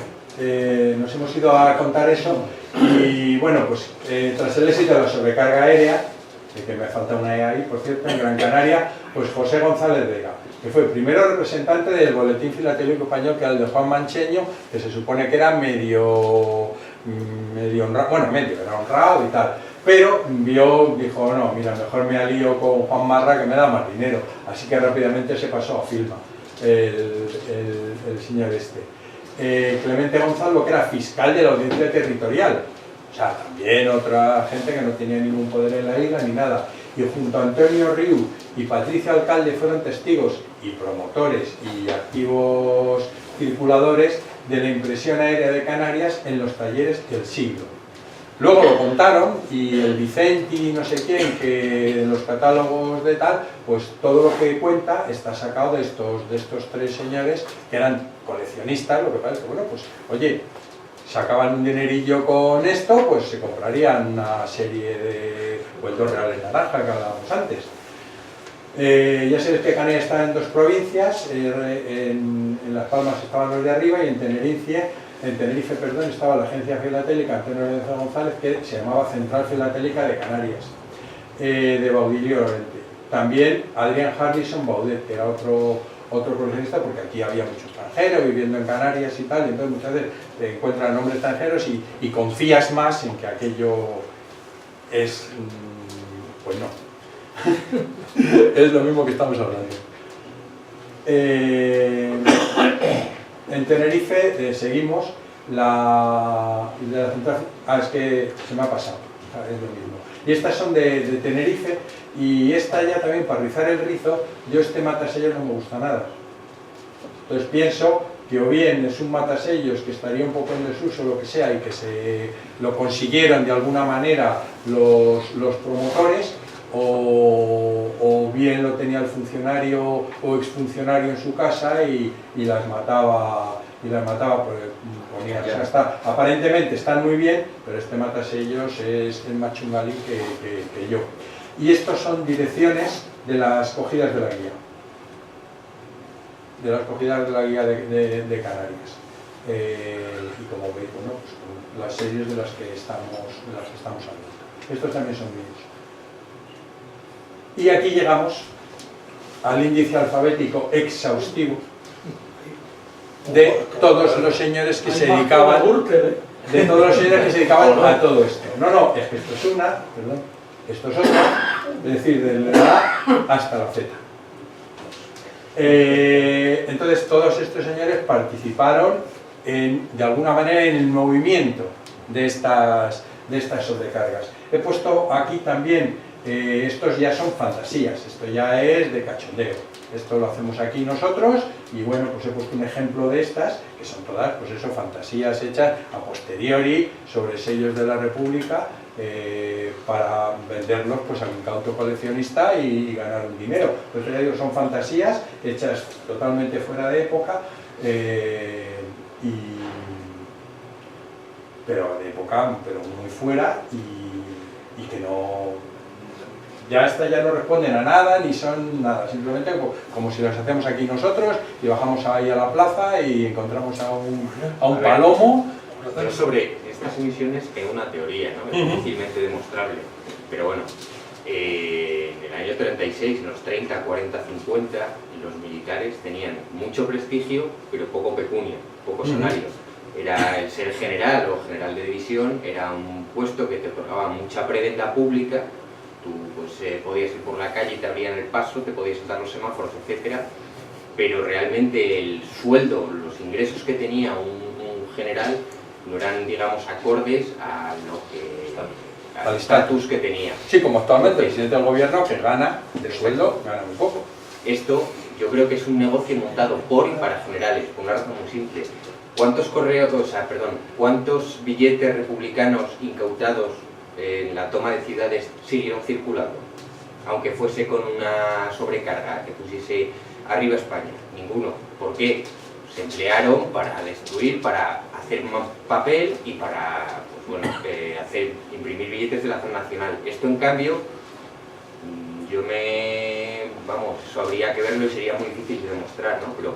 nos hemos ido a contar eso y bueno, pues tras el éxito de la sobrecarga aérea, de que me falta una E ahí, por cierto, en Gran Canaria, pues José González Vega, que fue el primero representante del Boletín Filatélico Español, que era el de Juan Mancheño, que se supone que era medio honrado, bueno, medio, era honrado y tal, pero dijo, no, mira, mejor me alío con Juan Marra que me da más dinero, así que rápidamente se pasó a Filma, el señor este. Clemente Gonzalo, que era fiscal de la Audiencia Territorial, o sea, también otra gente que no tenía ningún poder en la isla ni nada, y junto a Antonio Riu y Patricia Alcalde fueron testigos y promotores y activos circuladores de la impresión aérea de Canarias en los talleres del siglo. Luego lo contaron y el Vicenti no sé quién, que en los catálogos de tal, pues todo lo que cuenta está sacado de estos tres señores que eran coleccionistas. Lo que pasa es que, bueno, pues oye, sacaban un dinerillo con esto, pues se comprarían una serie de cuentos reales naranja que hablábamos antes. Ya sabéis que Canarias está en dos provincias, en Las Palmas estaban los de arriba y en Tenerife, estaba la agencia filatélica Antonio Lorenzo González, que se llamaba Central Filatélica de Canarias, de Baudilio Lorente. También Adrián Harrison Baudet, que era otro coleccionista, porque aquí había mucho extranjero viviendo en Canarias y tal, y entonces muchas veces te encuentran nombres extranjeros y confías más en que aquello es, pues no. Es lo mismo que estamos hablando. En Tenerife seguimos de la central. Es que se me ha pasado, es lo mismo. Y estas son de Tenerife, y esta ya también para rizar el rizo, yo este matasellos no me gusta nada. Entonces pienso que o bien es un matasellos que estaría un poco en desuso o lo que sea, y que se lo consiguieron de alguna manera los promotores, o bien lo tenía el funcionario o exfuncionario en su casa y las mataba ponía, o sea, aparentemente están muy bien, pero este matasellos es el más chungalín que yo. Y estos son direcciones de las cogidas de la guía, de Canarias. Y como veis, bueno, pues las series de las que estamos hablando. Estos también son míos. Y aquí llegamos al índice alfabético exhaustivo de todos los señores que se dedicaban a todo esto. No, es que esto es esto es otra, es decir, de la A hasta la Z. Entonces todos estos señores participaron de alguna manera en el movimiento de estas sobrecargas. He puesto aquí también, estos ya son fantasías, esto ya es de cachondeo, esto lo hacemos aquí nosotros, y bueno, pues he puesto un ejemplo de estas, que son todas, pues eso, fantasías hechas a posteriori sobre sellos de la República, para venderlos pues a un incauto coleccionista y ganar un dinero. Pues ya digo, son fantasías hechas totalmente fuera de época, pero de época, pero muy fuera, y que no, Ya estas ya no responden a nada, ni son nada, simplemente como si las hacemos aquí nosotros y bajamos ahí a la plaza y encontramos a un palomo. Yo sobre estas emisiones tengo una teoría, ¿no? Es difícilmente demostrable, pero bueno, en el año 36, en los 30, 40, 50, los militares tenían mucho prestigio, pero poco pecunia, poco salario. Era el ser general o general de división, era un puesto que te otorgaba mucha prebenda pública. Tú pues, podías ir por la calle y te abrían el paso, te podías saltar los semáforos, etcétera, pero realmente el sueldo, los ingresos que tenía un general no eran, digamos, acordes a lo que al estatus que tenía. Sí, como actualmente el presidente del gobierno, que gana de sueldo, gana muy poco. Esto yo creo que es un negocio montado por y para generales, por una razón muy simple. ¿Cuántos billetes republicanos incautados en la toma de ciudades siguieron circulando? Aunque fuese con una sobrecarga que pusiese arriba España. Ninguno. ¿Por qué? Se emplearon para destruir, para hacer más papel y para pues bueno, imprimir billetes de la zona nacional. Esto, en cambio, eso habría que verlo y sería muy difícil de demostrar, ¿no? Pero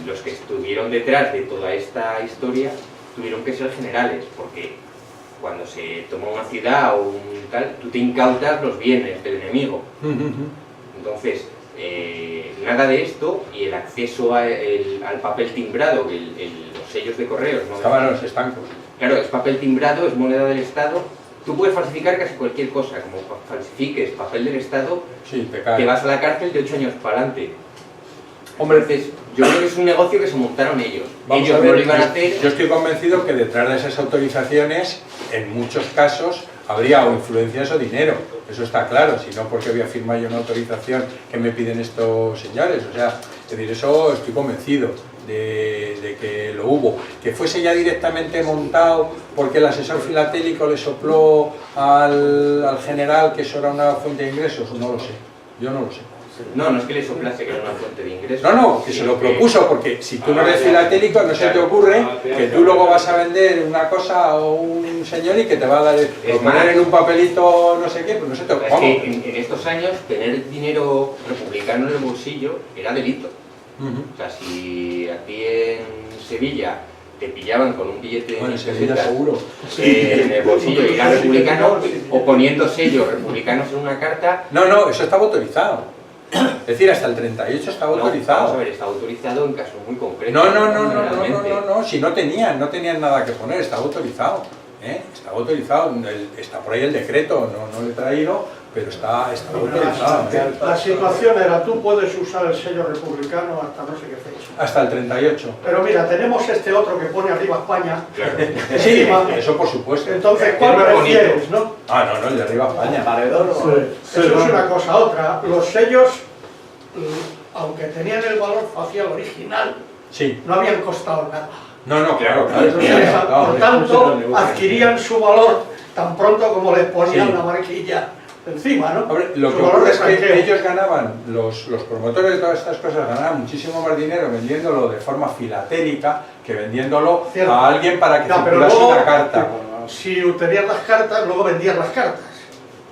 los que estuvieron detrás de toda esta historia tuvieron que ser generales, porque cuando se toma una ciudad o un tal, tú te incautas los bienes del enemigo. Entonces, nada de esto, y el acceso al papel timbrado, los sellos de correos, ¿no? Estaban los estancos. Claro, es papel timbrado, es moneda del Estado. Tú puedes falsificar casi cualquier cosa, como falsifiques papel del Estado, sí, te vas a la cárcel de 8 años para adelante. Hombre, entonces, yo creo que es un negocio que se montaron ellos. Vamos ellos a ver, no lo iban a hacer. Yo estoy convencido que detrás de esas autorizaciones, en muchos casos, habría o influencias o dinero. Eso está claro, si no, ¿por qué voy a firmar yo una autorización que me piden estos señores? O sea, es decir, eso estoy convencido de que lo hubo. Que fuese ya directamente montado porque el asesor filatélico le sopló al general que eso era una fuente de ingresos, no lo sé. Yo no lo sé. No es que le soplase que era una fuente de ingresos. No, que se lo propuso, porque si tú no eres filatélico no se te ocurre que tú luego vas a vender una cosa a un señor y que te va a dar poner en un papelito no sé qué, pues no se te ocurre. Es que en estos años tener dinero republicano en el bolsillo era delito. O sea, si a ti en Sevilla te pillaban con un billete de pesetas seguro en el bolsillo y era republicano, o poniendo sellos republicanos en una carta... No, eso estaba autorizado. Es decir, hasta el 38 estaba autorizado. Vamos a ver, estaba autorizado en casos muy concretos. No, si no tenían nada que poner, estaba autorizado. Estaba autorizado, está por ahí el decreto, no lo he traído, pero está autorizado. La situación era, tú puedes usar el sello republicano hasta no sé qué fecha. Hasta el 38. Pero mira, tenemos este otro que pone arriba España. Claro. Sí, eso por supuesto. Entonces, ¿cuál prefieres, no? No, el de arriba España. Eso es una cosa. Otra, los sellos, aunque tenían el valor facial original, sí, no habían costado nada. No, claro. Por tanto, adquirían su valor tan pronto como les ponían la marquilla encima, ¿no? Hombre, lo que ocurre es que ellos ganaban, los promotores de todas estas cosas ganaban muchísimo más dinero vendiéndolo de forma filatélica que vendiéndolo a alguien para que circulase una carta. Si tenías las cartas, luego vendías las cartas.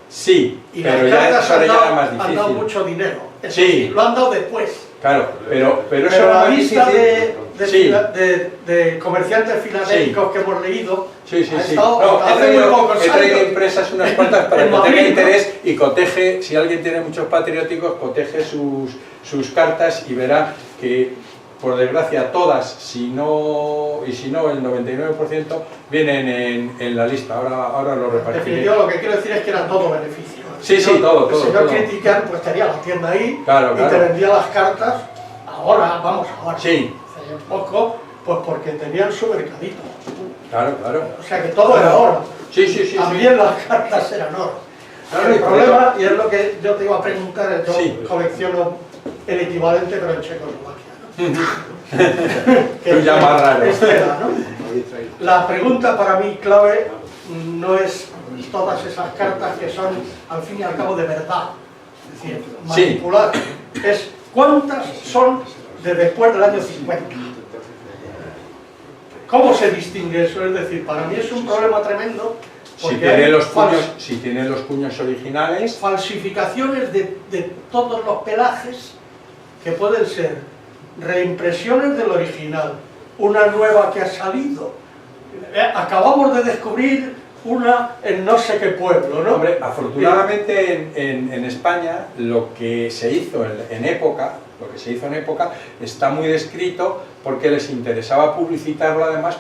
Sí, y pero las cartas ya era más difícil. Han dado mucho dinero. Sí. Lo han dado después. Claro, pero eso era la más lista difícil. de comerciantes filatélicos que hemos leído Sí. He traído impresas unas cuantas para que tenga interés y coteje, si alguien tiene muchos patrióticos, coteje sus cartas y verá que, por desgracia, todas, si no el 99% vienen en la lista. Ahora lo repartiré. En definitiva, lo que quiero decir es que era todo beneficio. Sí, todo. El señor Critican pues tenía la tienda ahí claro. Y te vendía las cartas ahora. Sí. Hace poco, pues porque tenían su mercadito. Claro. O sea que todo era oro. Sí. También las cartas eran oro. Claro, el problema, y es lo que yo te iba a preguntar, yo colecciono el equivalente pero en Checoslovaquia, ¿no? Que ya más raro. ¿no? La pregunta para mí clave no es todas esas cartas que son al fin y al cabo de verdad, es decir, manipuladas, es cuántas son de después del año 50. ¿Cómo se distingue eso? Es decir, para mí es un problema tremendo Si tiene los cuños originales. Falsificaciones de todos los pelajes que pueden ser reimpresiones del original, una nueva que ha salido. Acabamos de descubrir una en no sé qué pueblo, ¿no? Hombre, afortunadamente en España lo que se hizo en época, está muy descrito porque les interesaba publicitarlo además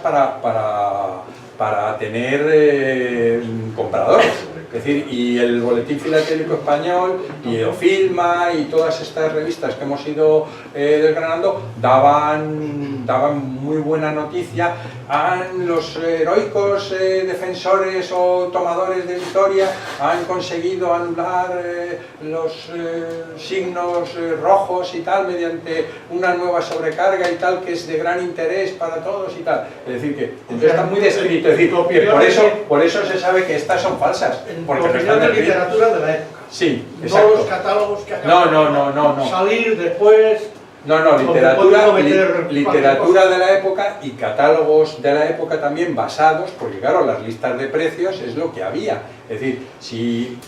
para tener compradores. Es decir, y el Boletín Filatélico Español, y Eofilma, y todas estas revistas que hemos ido desgranando, daban muy buena noticia a los heroicos defensores o tomadores de Vitoria, han conseguido anular los signos rojos y tal, mediante una nueva sobrecarga y tal, que es de gran interés para todos y tal. Es decir, que entonces está muy descrito, es decir, que por eso se sabe que estas son falsas. Porque no están de literatura de la época. Sí, exacto. No los catálogos que acaban de salir después. Literatura de la época y catálogos de la época también basados, porque claro, las listas de precios es lo que había. Es decir,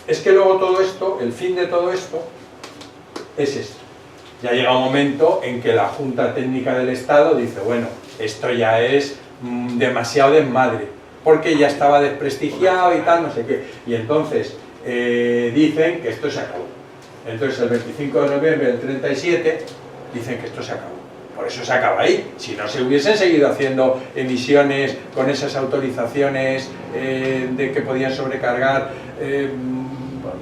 es que luego todo esto, el fin de todo esto, es esto. Ya llega un momento en que la Junta Técnica del Estado dice, bueno, esto ya es demasiado desmadre, porque ya estaba desprestigiado y tal, no sé qué. Y entonces dicen que esto se acabó. Entonces el 25 de noviembre del 37 dicen que esto se acabó. Por eso se acaba ahí. Si no, se hubiesen seguido haciendo emisiones con esas autorizaciones de que podían sobrecargar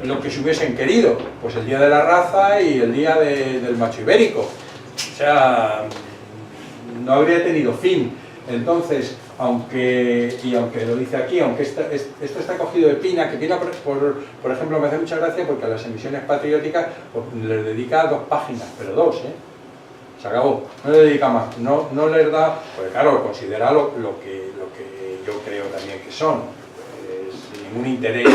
lo que se hubiesen querido. Pues el Día de la Raza y el Día del Macho Ibérico. O sea, no habría tenido fin. Entonces, aunque lo dice aquí, aunque esto está cogido de Pina, que Pina, por ejemplo, me hace mucha gracia porque a las emisiones patrióticas pues, les dedica 2 páginas, pero 2, se acabó, no le dedica más, no les da, porque claro, considera lo que yo creo también que son, sin ningún interés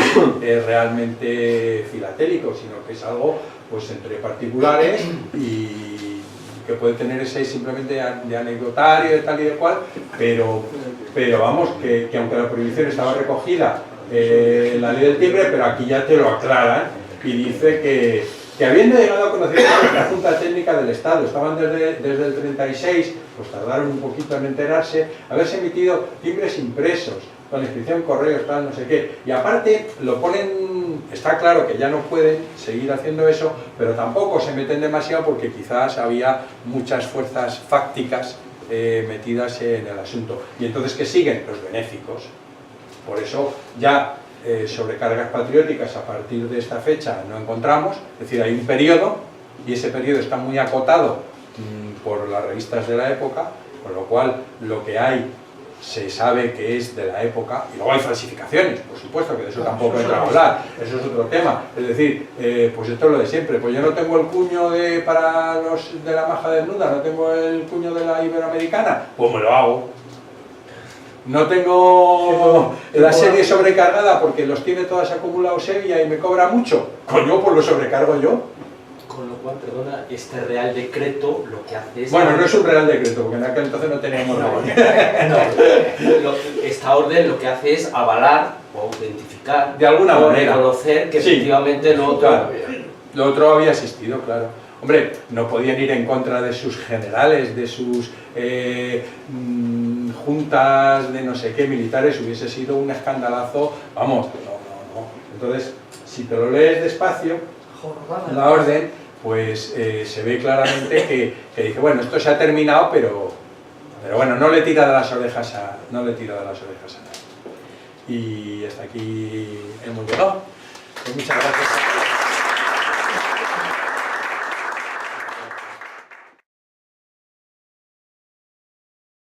realmente filatélico, sino que es algo pues entre particulares y que puede tener ese simplemente de anecdotario, de tal y de cual, pero vamos, que aunque la prohibición estaba recogida en la ley del timbre, pero aquí ya te lo aclaran y dice que habiendo llegado a conocimiento de la Junta Técnica del Estado, estaban desde el 36, pues tardaron un poquito en enterarse, haberse emitido timbres impresos, con la inscripción correos, tal, no sé qué, y aparte lo ponen, está claro que ya no pueden seguir haciendo eso, pero tampoco se meten demasiado porque quizás había muchas fuerzas fácticas metidas en el asunto. Y entonces, ¿qué siguen? Los benéficos. Por eso ya sobrecargas patrióticas a partir de esta fecha no encontramos, es decir, hay un periodo, y ese periodo está muy acotado por las revistas de la época, con lo cual lo que hay se sabe que es de la época, y luego hay falsificaciones, por supuesto, que de eso tampoco entra a hablar, eso es otro tema. Es decir, pues esto es lo de siempre, pues yo no tengo el cuño para los de la maja desnuda, no tengo el cuño de la iberoamericana, pues me lo hago. No tengo la serie sobrecargada porque los tiene todas acumulados Sevilla y me cobra mucho, coño, pues lo sobrecargo yo. Con lo cual, perdona, este Real Decreto lo que hace es... Bueno, no es un Real Decreto, porque en aquel entonces no teníamos esta orden lo que hace es avalar o autentificar, de alguna manera, reconocer que efectivamente lo otro... Claro, lo otro había existido, claro. Hombre, no podían ir en contra de sus generales, de sus juntas de no sé qué militares, hubiese sido un escandalazo, vamos, no. Entonces, si te lo lees despacio, la orden, pues se ve claramente que dice, bueno, esto se ha terminado, pero bueno, no le tira de las orejas a nadie. Y hasta aquí hemos llegado. Pues muchas gracias.